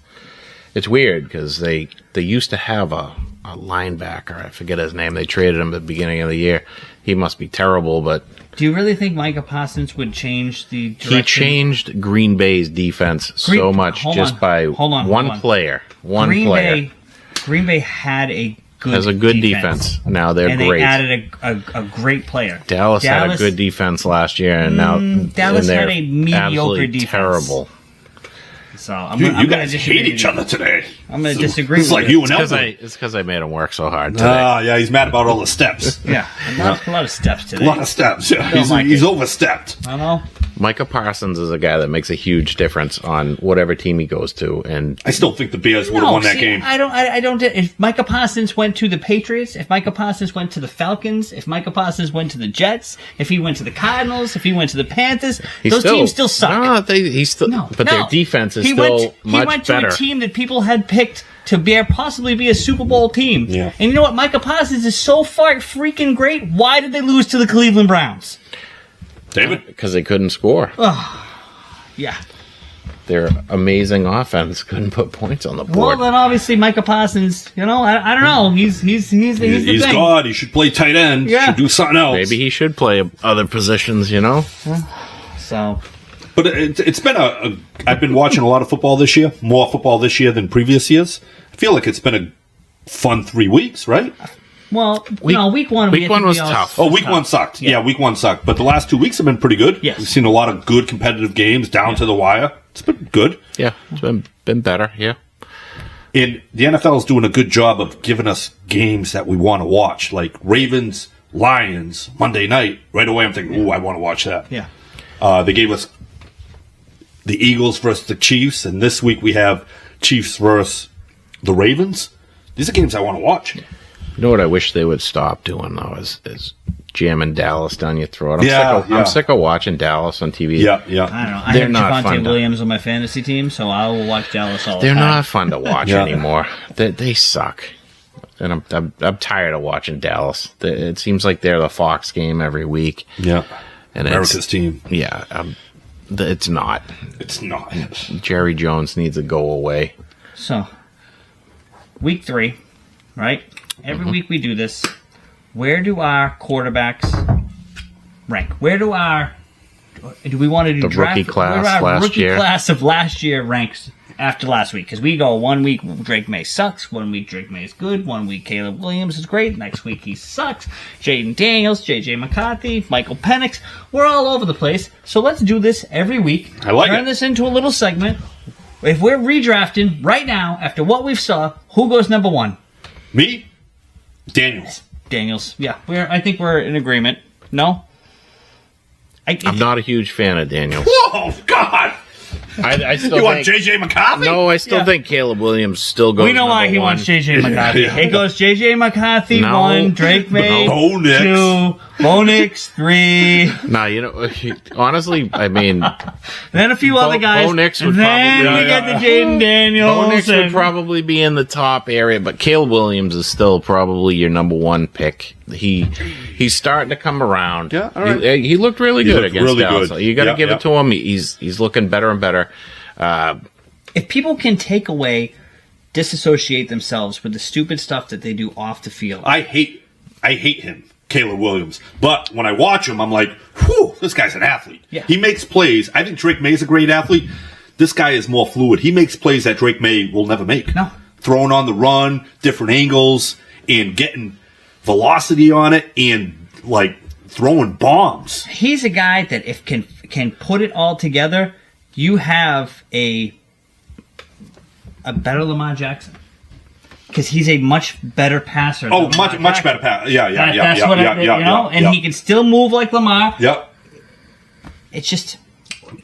It's weird because they used to have a linebacker. I forget his name. They traded him at the beginning of the year. He must be terrible, but... Do you really think Micah Parsons would change the direction? He changed Green Bay's defense so much by one player. Green Bay had a good has a good defense. Now they're and great. They added a great player. Dallas had a good defense last year, and now Dallas and had a mediocre defense. Terrible. So I'm You gonna guys hate each other today. I'm going to disagree. It's with like you you and Elton. It's because I made him work so hard today. Yeah, he's mad about all the steps. Yeah, a lot of steps today. A lot of steps. Yeah, Don't he's overstepped. I know. Micah Parsons is a guy that makes a huge difference on whatever team he goes to, and I still think the Bears would have won that game. I don't. If Micah Parsons went to the Patriots, if Micah Parsons went to the Falcons, if Micah Parsons went to the Jets, if he went to the Cardinals, if he went to the Panthers, those teams still suck. Their defense is much He went to better. a team that people had picked to possibly be a Super Bowl team. Yeah. And you know what? Micah Parsons is so freaking great. Why did they lose to the Cleveland Browns? David? Because they couldn't score. Yeah. Their amazing offense couldn't put points on the board. Well, then obviously Micah Parsons, I don't know. He's the He's thing. God. He should play tight end. Yeah. Should do something else. Maybe he should play other positions, So, But it's been I've been watching a lot of football this year, more football this year than previous years. I feel like it's been a fun 3 weeks, right? well, week one. Week one was tough. Oh, week one sucked. Yeah, week one sucked. But the last 2 weeks have been pretty good. Yes. We've seen a lot of good competitive games down to the wire. It's been good. Yeah, it's been better, yeah. And the NFL is doing a good job of giving us games that we want to watch, like Ravens, Lions, Monday night. Right away I'm thinking, ooh, I want to watch that. Yeah. They gave us the Eagles versus the Chiefs, and this week we have Chiefs versus the Ravens. These are games I want to watch. You know what I wish they would stop doing, though, is jamming Dallas down your throat. I'm sick of watching Dallas on TV. Yeah. I don't know. I They're have not fun Javonte to- Williams on my fantasy team, so I will watch Dallas all the They're time. not fun to watch Yeah. anymore. They suck. And I'm tired of watching Dallas. It seems like they're the Fox game every week. Yeah. And America's team. Yeah. It's not. It's not. Jerry Jones needs to go away. So, week 3, right? Every Mm-hmm. week we do this. Where do our quarterbacks rank? Do we want to do The draft? rookie class where our last rookie year? class of last year ranks after last week? Because we go 1 week Drake May sucks, 1 week Drake May is good, 1 week Caleb Williams is great, next week he sucks. Jaden Daniels, JJ McCarthy, Michael Penix, we're all over the place. So let's do this every week. I like Turn it. this into a little segment. If we're redrafting right now after what we've saw, who goes number 1? Me? Daniels. Yeah. I think we're in agreement. No? I'm not a huge fan of Daniels. Whoa, God! I still You want think, JJ McCarthy? No, I still Yeah. think Caleb Williams still goes We know why number he one. wants JJ McCarthy. Yeah. It goes JJ McCarthy No. 1, Drake May Bo Nix. 2, Bo Nix 3, No, honestly, I mean, then a few other guys. Bo Nix would and then probably- we get the Jaden Daniels. Bo Nix would and- probably be in the top area, but Caleb Williams is still probably your number 1 pick. He's starting to come around. Yeah, all right. He looked really He good looked against really Dallas. good. You got to Yeah, give yeah. it to him. He's looking better and better. If people can take away, disassociate themselves with the stupid stuff that they do off the field. I hate him, Caleb Williams. But when I watch him, I'm like, whew, This guy's an athlete. Yeah. He makes plays. I think Drake May's a great athlete. This guy is more fluid. He makes plays that Drake May will never make. No. Throwing on the run, different angles, and getting velocity on it, and like throwing bombs. He's a guy that if can put it all together, you have a better Lamar Jackson. Because he's a much better passer. Oh, much better pass. Yeah. That's what I you know, and he can still move like Lamar. Yep. It's just,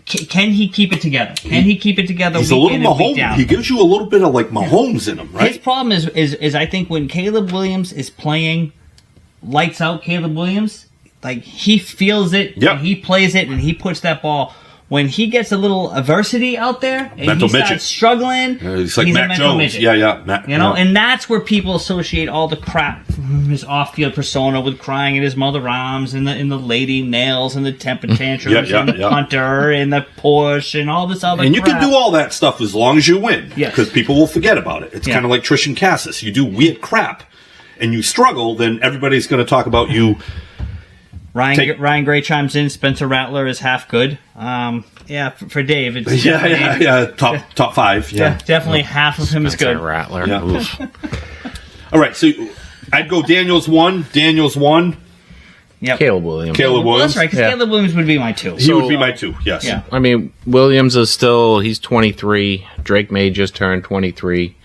can he keep it together? Can he keep it together? He's a little Mahomes. He gives you a little bit of like Mahomes in him, right? His problem is I think when Caleb Williams is playing lights out, Caleb Williams, like he feels it, and he plays it, and he puts that ball. When he gets a little adversity out there and mental he starts midget. struggling, he's like he's Mac a mental Jones. midget. Yeah. And that's where people associate all the crap from his off-field persona with crying at his mother arms and the lady nails and the temper tantrums and the punter and the push and all this other And you crap. can do all that stuff as long as you win. Yes. Because people will forget about it. It's kind of like Trish and Cassis. You do weird crap and you struggle, then everybody's going to talk about you. Ryan Gray chimes in. Spencer Rattler is half good. For Dave, it's top 5. Yeah, definitely half of him is good. Rattler. Yeah. All right, so I'd go Daniels 1. Yep. Caleb Williams. Caleb Well, Williams. that's right, because Caleb Williams would be my 2. He would be my 2. Yes. Yeah. I mean, Williams is he's 23. Drake May just turned 23.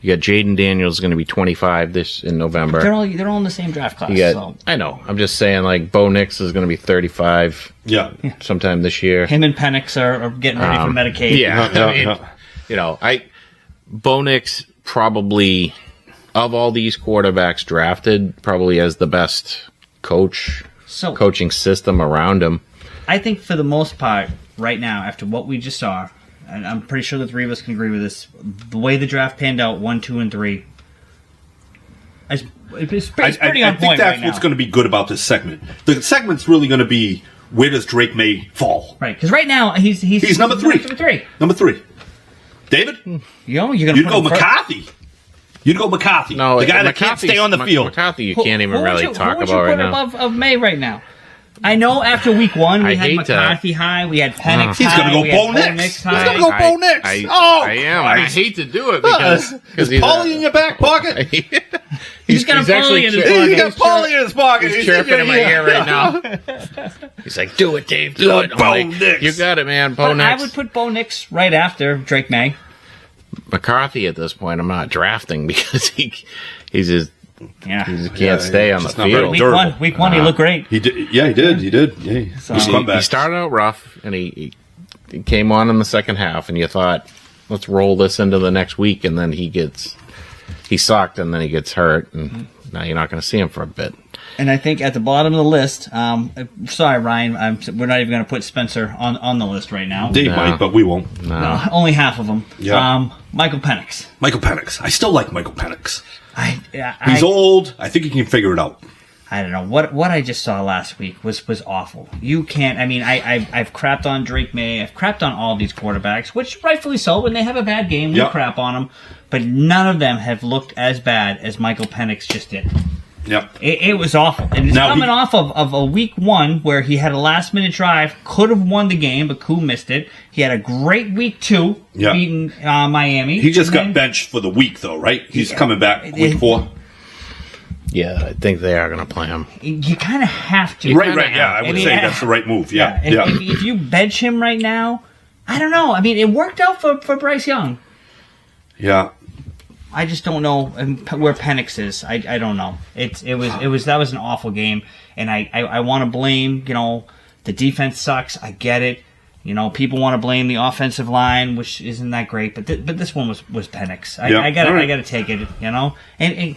You got Jaden Daniels going to be 25 in November. They're all in the same draft class. I know. I'm just saying, like, Bo Nix is going to be 35 sometime this year. Him and Penix are getting ready for Medicaid. Yeah. Bo Nix probably, of all these quarterbacks drafted, probably has the best coaching system around him. I think for the most part, right now, after what we just saw, and I'm pretty sure the three of us can agree with this, the way the draft panned out, 1, 2, and 3, it's pretty on point. I think that's right what's now. going to be good about this segment. The segment's really going to be, where does Drake May fall? Right, because right now he's number 3. Number 3. David? You'd go McCarthy. You'd go McCarthy. No, the guy that can't stay on the field. McCarthy, you can't even really talk about right now. Above May right now? I know after week 1 we had McCarthy high, we had Penix He's high. He's going to go Bo Nix. He's going to go Bo Nix. I am. I hate to do it because is Paulie in your back pocket? He's got Paulie in his pocket. He's got Paulie in his pocket. He's chirping in my ear right now. He's like, "Do it, Dave. Do it." Bo Nix. You got it, man. Bo Nix. I would put Bo Nix right after Drake May. McCarthy at this point, I'm not drafting because he's just. Yeah, he just can't stay on the field. Week one, he looked great. He did. Yeah, he did. Yeah, he started out rough, and he came on in the second half, and you thought, let's roll this into the next week, and then he sucked, and then he gets hurt, and now you're not going to see him for a bit. And I think at the bottom of the list, sorry, Ryan, we're not even going to put Spencer on the list right now. Dave might, but we won't. No, only half of them. Yeah. Michael Penix. I still like Michael Penix. He's old. I think he can figure it out. I don't know. What I just saw last week was awful. You can't. I mean, I've crapped on Drake May. I've crapped on all these quarterbacks, which rightfully so. When they have a bad game, we crap on them. But none of them have looked as bad as Michael Penix just did. Yep. It was awful. And it's coming off of a week 1 where he had a last-minute drive, could have won the game, but Koo missed it. He had a great week 2, beating Miami. He just got benched for the week, though, right? He's coming back week 4. Yeah, I think they are going to play him. You kind of have to. Right, yeah. I would say that's the right move. Yeah. If you bench him right now, I don't know. I mean, it worked out for Bryce Young. Yeah. I just don't know where Penix is. I don't know. That was an awful game, and I want to blame. The defense sucks. I get it. People want to blame the offensive line, which isn't that great. But this one was Penix. I got to take it. And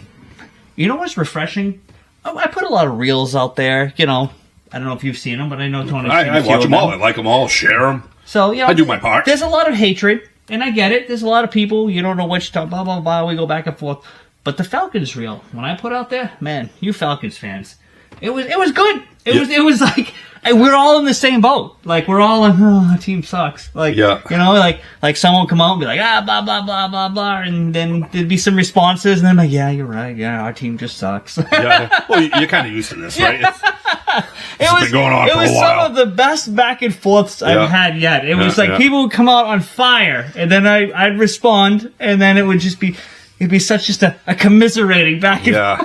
you know what's refreshing? I put a lot of reels out there. I don't know if you've seen them, but I know Tony. I watch them all. I like them all. Share them. So I do my part. There's a lot of hatred. And I get it. There's a lot of people. You don't know which to blah, blah, blah. We go back and forth. But the Falcons reel, when I put out there, man, you Falcons fans, it was good. It was like, we're all in the same boat. Like, we're all like, oh, our team sucks. Like, Yeah. you know, like someone will come out and be like, blah, blah, blah, blah, blah. And then there'd be some responses. And I'm like, yeah, you're right. Yeah, our team just sucks. Yeah. Well, you're kind of used to this, right? It's been going on it for was a while. some of the best back and forths Yeah. I've had yet. It was Yeah, like yeah. people would come out on fire, and then I'd respond, and then it would just be, it'd be such just a commiserating back and Yeah.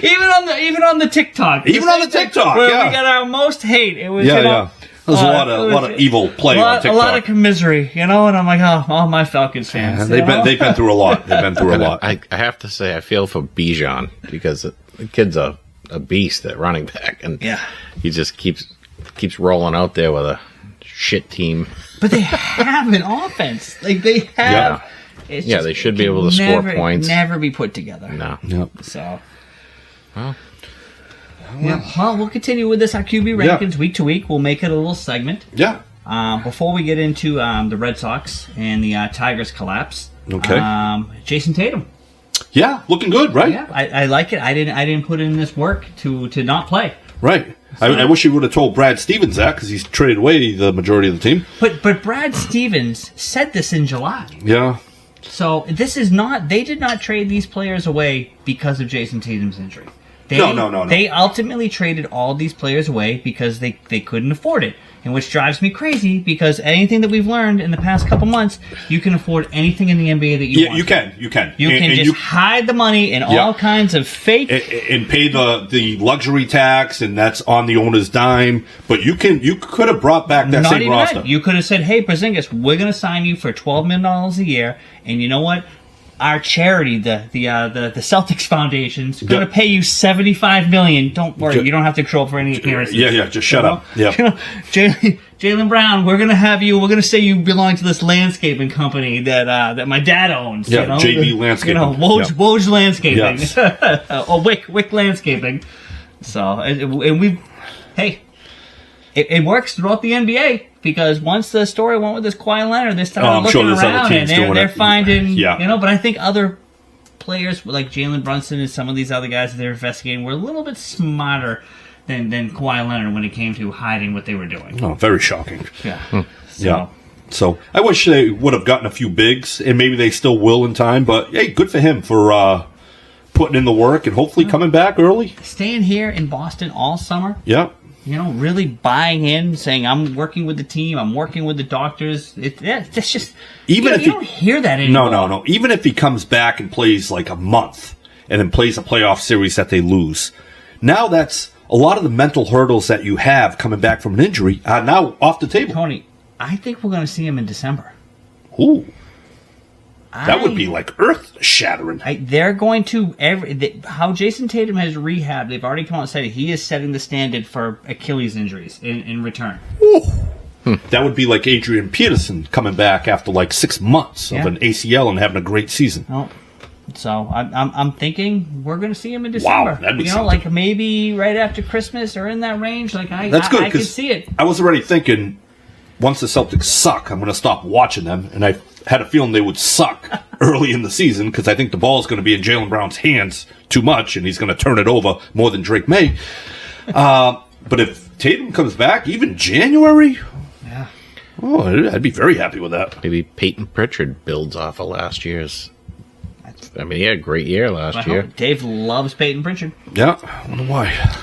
even on the TikTok. Even on the TikTok, where yeah. we got our most hate. It was, Yeah, you know, yeah. There's a lot of evil play on TikTok. a lot of commisery, you know, and I'm like, oh, my Falcons fans. And they've been through a lot. They've been through a lot. I have to say, I feel for Bijan because the kid's a beast at running back, and Yeah. he just keeps rolling out there with a shit team. But they have an offense. Like, they have. It's Yeah, just- they should it be can able to score never- points. Never be put together. No, Yep. So. Well. Yeah. Well, we'll continue with this, our QB rankings week to week. We'll make it a little segment. Yeah. Before we get into the Red Sox and the Tigers collapse. Okay. Jayson Tatum. Yeah. Looking good, right? Yeah, I like it. I didn't put in this work to not play. Right. I wish you would have told Brad Stevens that because he's traded away the majority of the team. But Brad Stevens said this in July. Yeah. So this is not. They did not trade these players away because of Jayson Tatum's injury. No. They ultimately traded all these players away because they couldn't afford it, and which drives me crazy because anything that we've learned in the past couple months, you can afford anything in the NBA that you want. You can. You can just hide the money in all kinds of fake. And pay the luxury tax, and that's on the owner's dime. But you could have brought back that Not same even roster. that. You could have said, "Hey, Porzingis, we're going to sign you for $12 million a year, and you know what? Our charity, the Celtics Foundation, is going to pay you $75 million. Don't worry, you don't have to show up for any appearances." Yeah. Just shut up. Yeah. You know, Jaylen Brown, we're going to have you. We're going to say you belong to this landscaping company that my dad owns. Yeah, you know, JB Landscaping. You know, Woj Landscaping, Yes. or Wick Landscaping. So, it works throughout the NBA. Because once the story went with this Kawhi Leonard, they started I'm looking sure there's other around teams and doing they're it. finding, Yeah. you know. But I think other players like Jalen Brunson and some of these other guys that they're investigating were a little bit smarter than Kawhi Leonard when it came to hiding what they were doing. Oh, very shocking. Yeah. So, Yeah. So I wish they would have gotten a few bigs, and maybe they still will in time. But hey, good for him for putting in the work and hopefully coming back early. staying here in Boston all summer, Yeah. you know, really buying in, saying I'm working with the team, I'm working with the doctors. That's just Even if you don't hear that anymore. No. Even if he comes back and plays like a month and then plays a playoff series that they lose, now that's a lot of the mental hurdles that you have coming back from an injury are now off the table. Tony, I think we're going to see him in December. Ooh. That would be like earth shattering. They're going to how Jayson Tatum has rehabbed. They've already come out and said it. He is setting the standard for Achilles injuries in return. That would be like Adrian Peterson coming back after like 6 months of an ACL and having a great season. Oh, so I'm thinking we're going to see him in December. That'd be you know, something. like maybe right after Christmas or in that range. Like That's good I can because see it. I was already thinking once the Celtics suck, I'm going to stop watching them, and I had a feeling they would suck early in the season because I think the ball is going to be in Jaylen Brown's hands too much, and he's going to turn it over more than Drake May. But if Tatum comes back, even January, I'd be very happy with that. Maybe Peyton Pritchard builds off of last year's. I mean, he had a great year last year. Dave loves Peyton Pritchard. Yeah, I wonder why.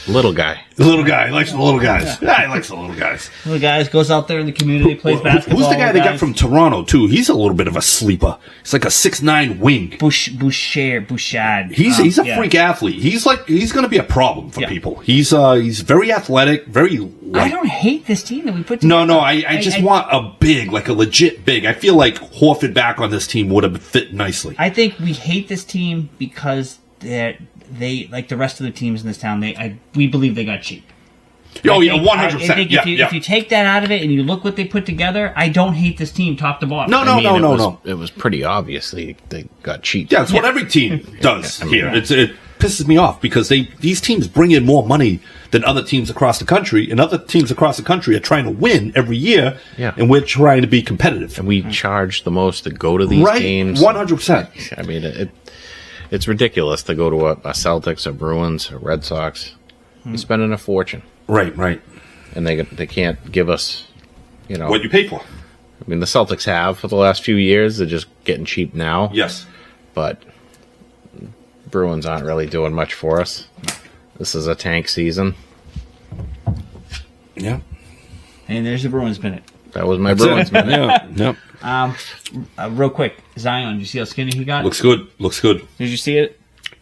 Little guy. The little guy. He likes the little guys. Yeah, he likes the little guys. The guys goes out there in the community, plays basketball. Who's the guy with they got guys. from Toronto, too? He's a little bit of a sleeper. He's like a 6'9" wing. Bouchard. He's a yeah. freak athlete. He's going to be a problem for Yeah. people. He's very athletic, very light. I don't hate this team that we put together. No, I just want a big, like a legit big. I feel like Horford back on this team would have fit nicely. I think we hate this team because they like the rest of the teams in this town. We believe they got cheap. Oh, I yeah, think- 100%. I think if you take that out of it and you look what they put together, I don't hate this team top to bottom. No. It was pretty obvious they got cheap. Yeah, it's what every team does here. yeah. It pisses me off because these teams bring in more money than other teams across the country, and other teams across the country are trying to win every year, and we're trying to be competitive. And we charge the most to go to these games. 100%. I mean, it's ridiculous to go to a Celtics, a Bruins, a Red Sox. You're spending a fortune, Right. and they can't give us, What you pay for? I mean, the Celtics have for the last few years. They're just getting cheap now. Yes. But Bruins aren't really doing much for us. This is a tank season. Yeah. And there's the Bruins minute. That was my Bruins minute. Yeah. Real quick, Zion. Did you see how skinny he got? Looks good. Did you see it?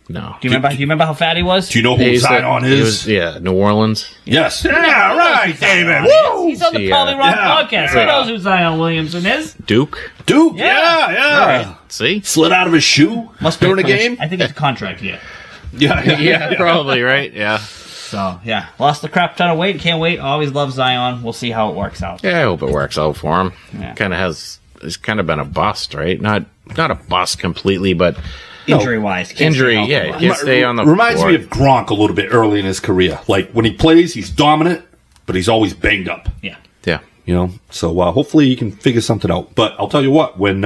No. Do you remember how fat he was? Do you know who Zion is? New Orleans. Yes. Yeah, right, David. Woo! He's on the Probably Wrong podcast. He knows who Zion Williamson is. Duke. Duke. Yeah. Yeah. See? Slid out of his shoe during the game. I think it's a contract yet. Yeah. Probably, right? Yeah. So, yeah. Lost a crap ton of weight. Can't wait. Always love Zion. We'll see how it works out. Yeah, I hope it works out for him. Yeah. It's kind of been a bust, right? Not a bust completely, but Injury-wise. He can't stay on the Reminds floor. me of Gronk a little bit early in his career. Like, when he plays, he's dominant, but he's always banged up. Yeah. Yeah. So hopefully he can figure something out. But I'll tell you what, when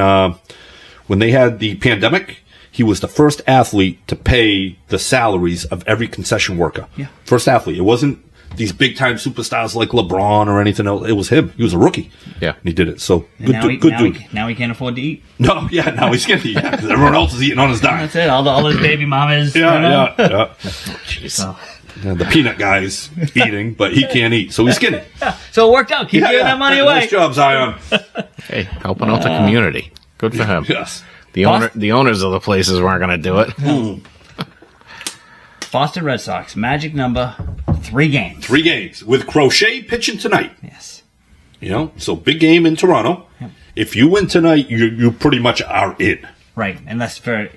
they had the pandemic, he was the first athlete to pay the salaries of every concession worker. Yeah. First athlete. It wasn't these big-time superstars like LeBron or anything else. It was him. He was a rookie. Yeah. And he did it. So, And good dude. Now he can't afford to eat. No, yeah, now he's skinny. Yeah, because everyone else is eating on his dime. That's it. All those baby mamas. Yeah. Jeez. So, Yeah, the peanut guy's eating, but he can't eat, so he's skinny. so it worked out. Keep giving that money away. Nice job, Zion. Hey, helping out the community. Good for him. Yes. The owners of the places weren't going to do it. Boston Red Sox, magic number 3 games. 3 games with Crochet pitching tonight. Yes. So big game in Toronto. Yep. If you win tonight, you pretty much are in. Right, and that's for.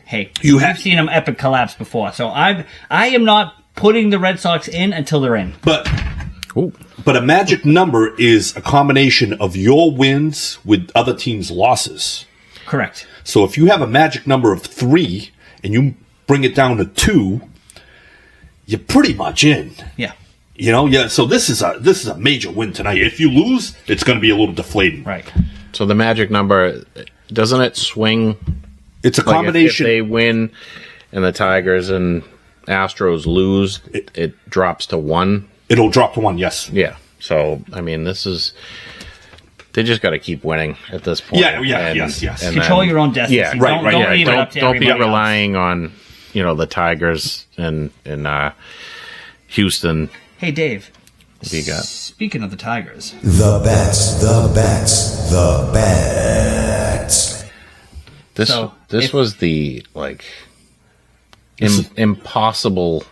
Hey, You we've have- seen them epic collapse before, so I am not putting the Red Sox in until they're in. But Ooh. a magic number is a combination of your wins with other teams' losses. Correct. So if you have a magic number of 3 and you bring it down to 2, you're pretty much in. Yeah. So this is a major win tonight. If you lose, it's going to be a little deflating. Right. So the magic number, doesn't it swing? It's a Like combination. if they win and the Tigers and Astros lose, it drops to 1. It'll drop to 1, yes. Yeah. So, I mean, they just got to keep winning at this point. Yeah, yes. and Control then- your own destiny. Yeah, right, Don't yeah, leave it up to Don't be everybody else. relying on, the Tigers and Houston. Hey, Dave. What do you got? Speaking of the Tigers, The bets. This So, this if- was the impossible.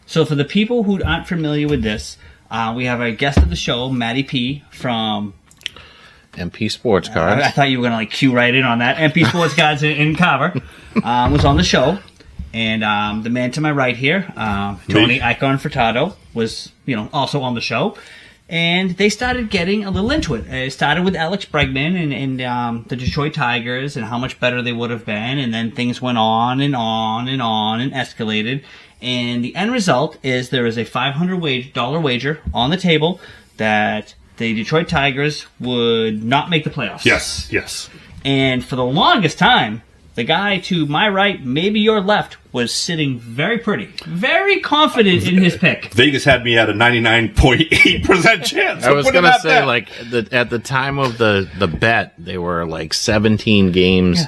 so for the people who aren't familiar with this, we have a guest of the show, Matty P from. MP Sports I Cards. thought you were gonna cue right in on that. MP Sports Cards in Carver was on the show, and the man to my right here, Tony Icon Furtado, was also on the show, and they started getting a little into it. It started with Alex Bregman and the Detroit Tigers and how much better they would have been, and then things went on and on and on and escalated. And the end result is there is a $500 wager on the table that the Detroit Tigers would not make the playoffs. Yes. And for the longest time, the guy to my right, maybe your left, was sitting very pretty, very confident in his pick. Vegas had me at a 99.8% chance. I was going gonna say, at the time of the bet, they were 17 games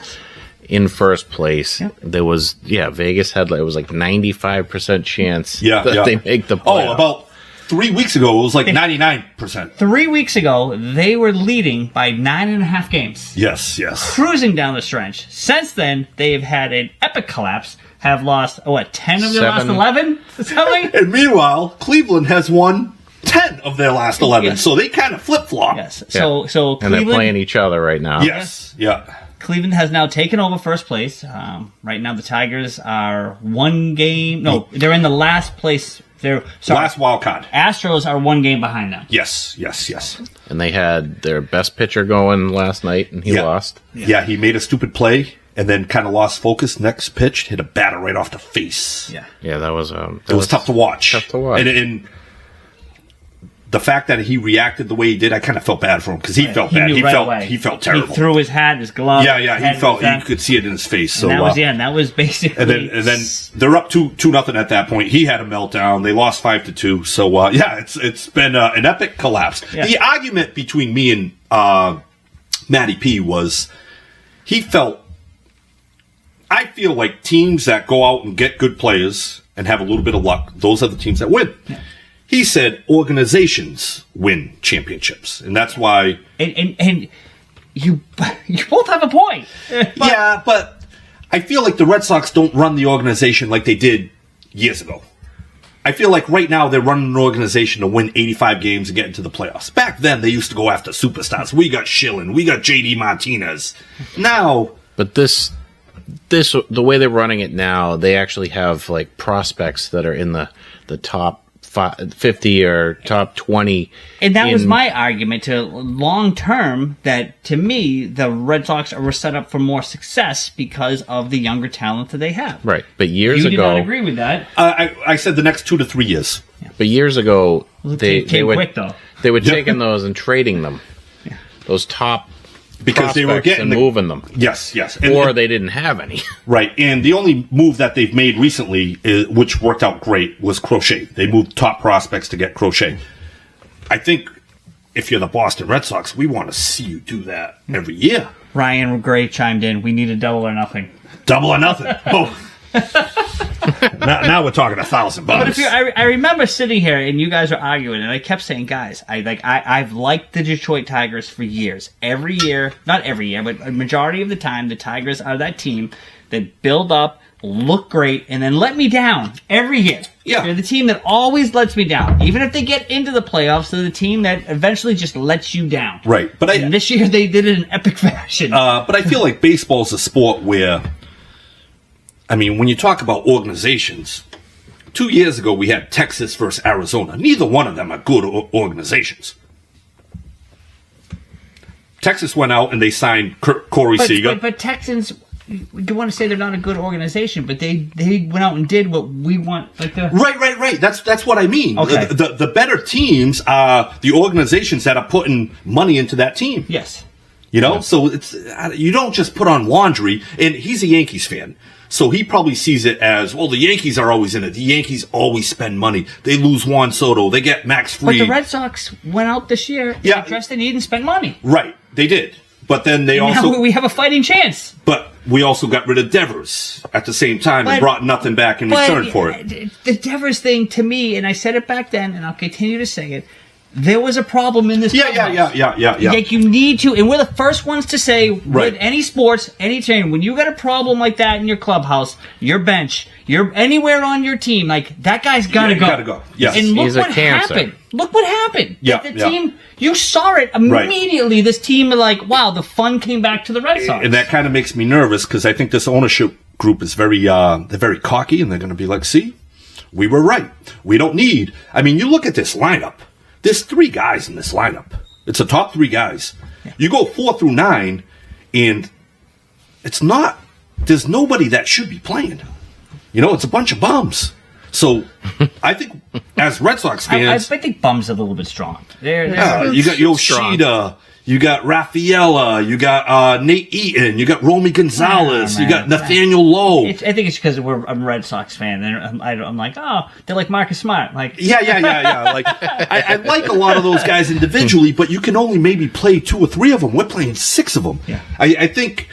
in first place. Yep. There was Vegas had it was 95% chance that they make the playoffs. Oh, about 3 weeks ago, it was 99%. 3 weeks ago, they were leading by 9.5 games. Yes. Cruising down the stretch. Since then, they've had an epic collapse. Have lost, 10 of their last 7. 11? Something? And meanwhile, Cleveland has won 10 of their last 11, Yes. so they kind of flip-flop. Yes. Yeah. So and Cleveland, they're playing each other right now. Yes, yeah. Cleveland has now taken over first place. Right now, the Tigers are 1 game. No, they're in the last place. Last wild card. Astros are 1 game behind them. Yes. And they had their best pitcher going last night, and he lost. Yeah, he made a stupid play and then kind of lost focus. Next pitch, hit a batter right off the face. Yeah. Yeah, that was It was tough to watch. Tough to watch. And the fact that he reacted the way he did, I kind of felt bad for him because he felt bad. He Felt terrible. He threw his hat, his glove. Yeah. He felt you could see it in his face. So that was basically. And then they're up 2-0 at that point. He had a meltdown. They lost 5-2. So it's been an epic collapse. Yeah. The argument between me and Matty P was he felt. I feel like teams that go out and get good players and have a little bit of luck, those are the teams that win. Yeah. He said organizations win championships, and that's why. And you both have a point. But I feel like the Red Sox don't run the organization like they did years ago. I feel like right now they're running an organization to win 85 games and get into the playoffs. Back then, they used to go after superstars. We got Schilling, we got J.D. Martinez. Now, but this the way they're running it now, they actually have like prospects that are in the top 50 or top 20. And that was my argument to long term, that to me, the Red Sox were set up for more success because of the younger talent that they have. Right. But years ago. You did not agree with that. I said the next 2 to 3 years. Yeah. But years ago, they were taking those and trading them. Yeah. Those top because they were getting moving them. Yes. Or they didn't have any. Right. And the only move that they've made recently, which worked out great, was Crochet. They moved top prospects to get Crochet. I think if you're the Boston Red Sox, we want to see you do that every year. Ryan Gray chimed in. We need a double or nothing. Double or nothing. Oh. now we're talking $1,000. But I remember sitting here and you guys were arguing, and I kept saying, guys, I've liked the Detroit Tigers for years. Every year, not every year, but a majority of the time, the Tigers are that team that build up, look great, and then let me down every year. Yeah. They're the team that always lets me down. Even if they get into the playoffs, they're the team that eventually just lets you down. Right. And this year they did it in epic fashion. But I feel like baseball's a sport where, I mean, when you talk about organizations, 2 years ago we had Texas versus Arizona. Neither one of them are good organizations. Texas went out and they signed Corey Seager. But Texans, you want to say they're not a good organization, but they went out and did what we want. Right. That's what I mean. Okay. The better teams are the organizations that are putting money into that team. Yes. You know, so you don't just put on laundry. And he's a Yankees fan. So he probably sees it as, well, the Yankees are always in it. The Yankees always spend money. They lose Juan Soto. They get Max Fried. But the Red Sox went out this year, addressed the need and spent money. Right, they did. But then we have a fighting chance. But we also got rid of Devers at the same time and brought nothing back in return for it. The Devers thing, to me, and I said it back then, and I'll continue to say it, there was a problem in this clubhouse. Yeah. Like, you need to, and we're the first ones to say, with any sports, any team, when you got a problem like that in your clubhouse, your bench, you're anywhere on your team, like, that guy's got to go. Got to go. Yes. And look what happened. Look what happened. Yeah. The team, you saw it immediately. This team, like, wow, the fun came back to the Red Sox. And that kind of makes me nervous because I think this ownership group is they're very cocky, and they're going to be like, see, we were right. We don't need, I mean, you look at this lineup. There's 3 guys in this lineup. It's the top 3 guys. Yeah. You go 4 through 9, and there's nobody that should be playing. You know, it's a bunch of bums. So I think as Red Sox fans, I think bums are a little bit strong. You got Yoshida, you got Rafaela, you got Nate Eaton, you got Romy Gonzalez, you got Nathaniel Lowe. I think it's because I'm a Red Sox fan, and I'm like, oh, they're like Marcus Smart. Like, yeah. Like, I like a lot of those guys individually, but you can only maybe play 2 or 3 of them. We're playing 6 of them. Yeah. I think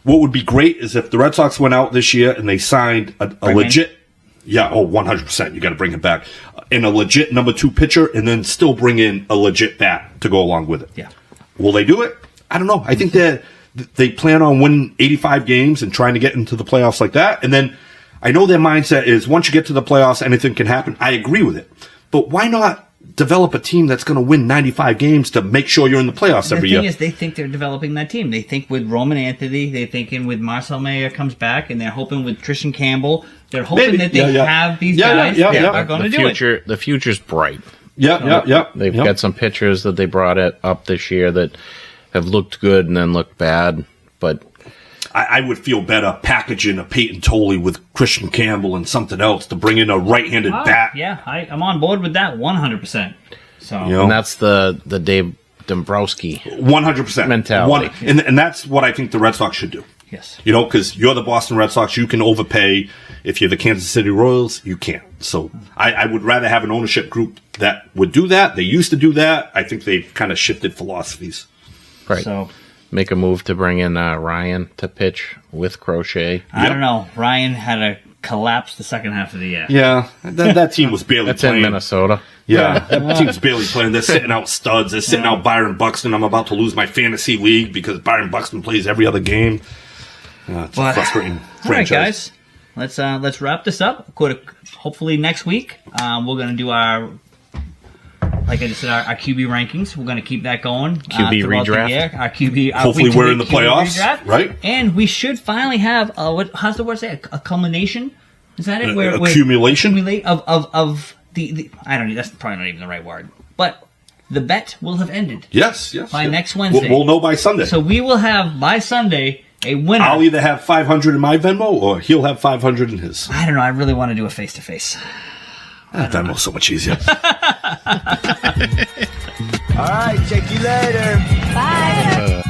what would be great is if the Red Sox went out this year and they signed a legit. Yeah, 100%. You got to bring it back. And a legit number 2 pitcher, and then still bring in a legit bat to go along with it. Yeah. Will they do it? I don't know. I think that they plan on winning 85 games and trying to get into the playoffs like that. And then I know their mindset is once you get to the playoffs, anything can happen. I agree with it. But why not develop a team that's going to win 95 games to make sure you're in the playoffs every year? The thing is, they think they're developing that team. They think with Roman Anthony, they're thinking with Marcel Mayer comes back, and they're hoping with Tristan Campbell, they're hoping that they have these guys that are going to do it. The future's bright. Yeah. They've got some pitchers that they brought up this year that have looked good and then looked bad, but I would feel better packaging a Peyton Tolley with Christian Campbell and something else to bring in a right-handed bat. Yeah, I'm on board with that 100%. So You know? And that's the Dave Dombrowski. 100% Mentality. And that's what I think the Red Sox should do. yes. You know, because you're the Boston Red Sox, you can overpay. If you're the Kansas City Royals, you can't. So I would rather have an ownership group that would do that. They used to do that. I think they've kind of shifted philosophies. Right. So Make a move to bring in Ryan to pitch with Crochet. I don't know. Ryan had a collapse the second half of the year. Yeah, that team was barely That's playing. in Minnesota. Yeah, that team's barely playing. They're sitting out studs. They're sitting out Byron Buxton. I'm about to lose my fantasy league because Byron Buxton plays every other game. It's a But- frustrating All right, franchise. guys. Let's wrap this up. Hopefully next week we're gonna do our, like I just said, our QB rankings. We're gonna keep that going. QB throughout the redraft. year. Our QB. Hopefully we're in the QB playoffs, redraft. right? And we should finally have how's the word say? A culmination. Is that it? Accumulation? Of the I don't know. That's probably not even the right word. But the bet will have ended. Yes. By yeah. next Wednesday. We'll know by Sunday. So we will have by Sunday a winner. I'll either have 500 in my Venmo or he'll have 500 in his. I don't know. I really want to do a face to face. Venmo's so much easier. All right, check you later. Bye.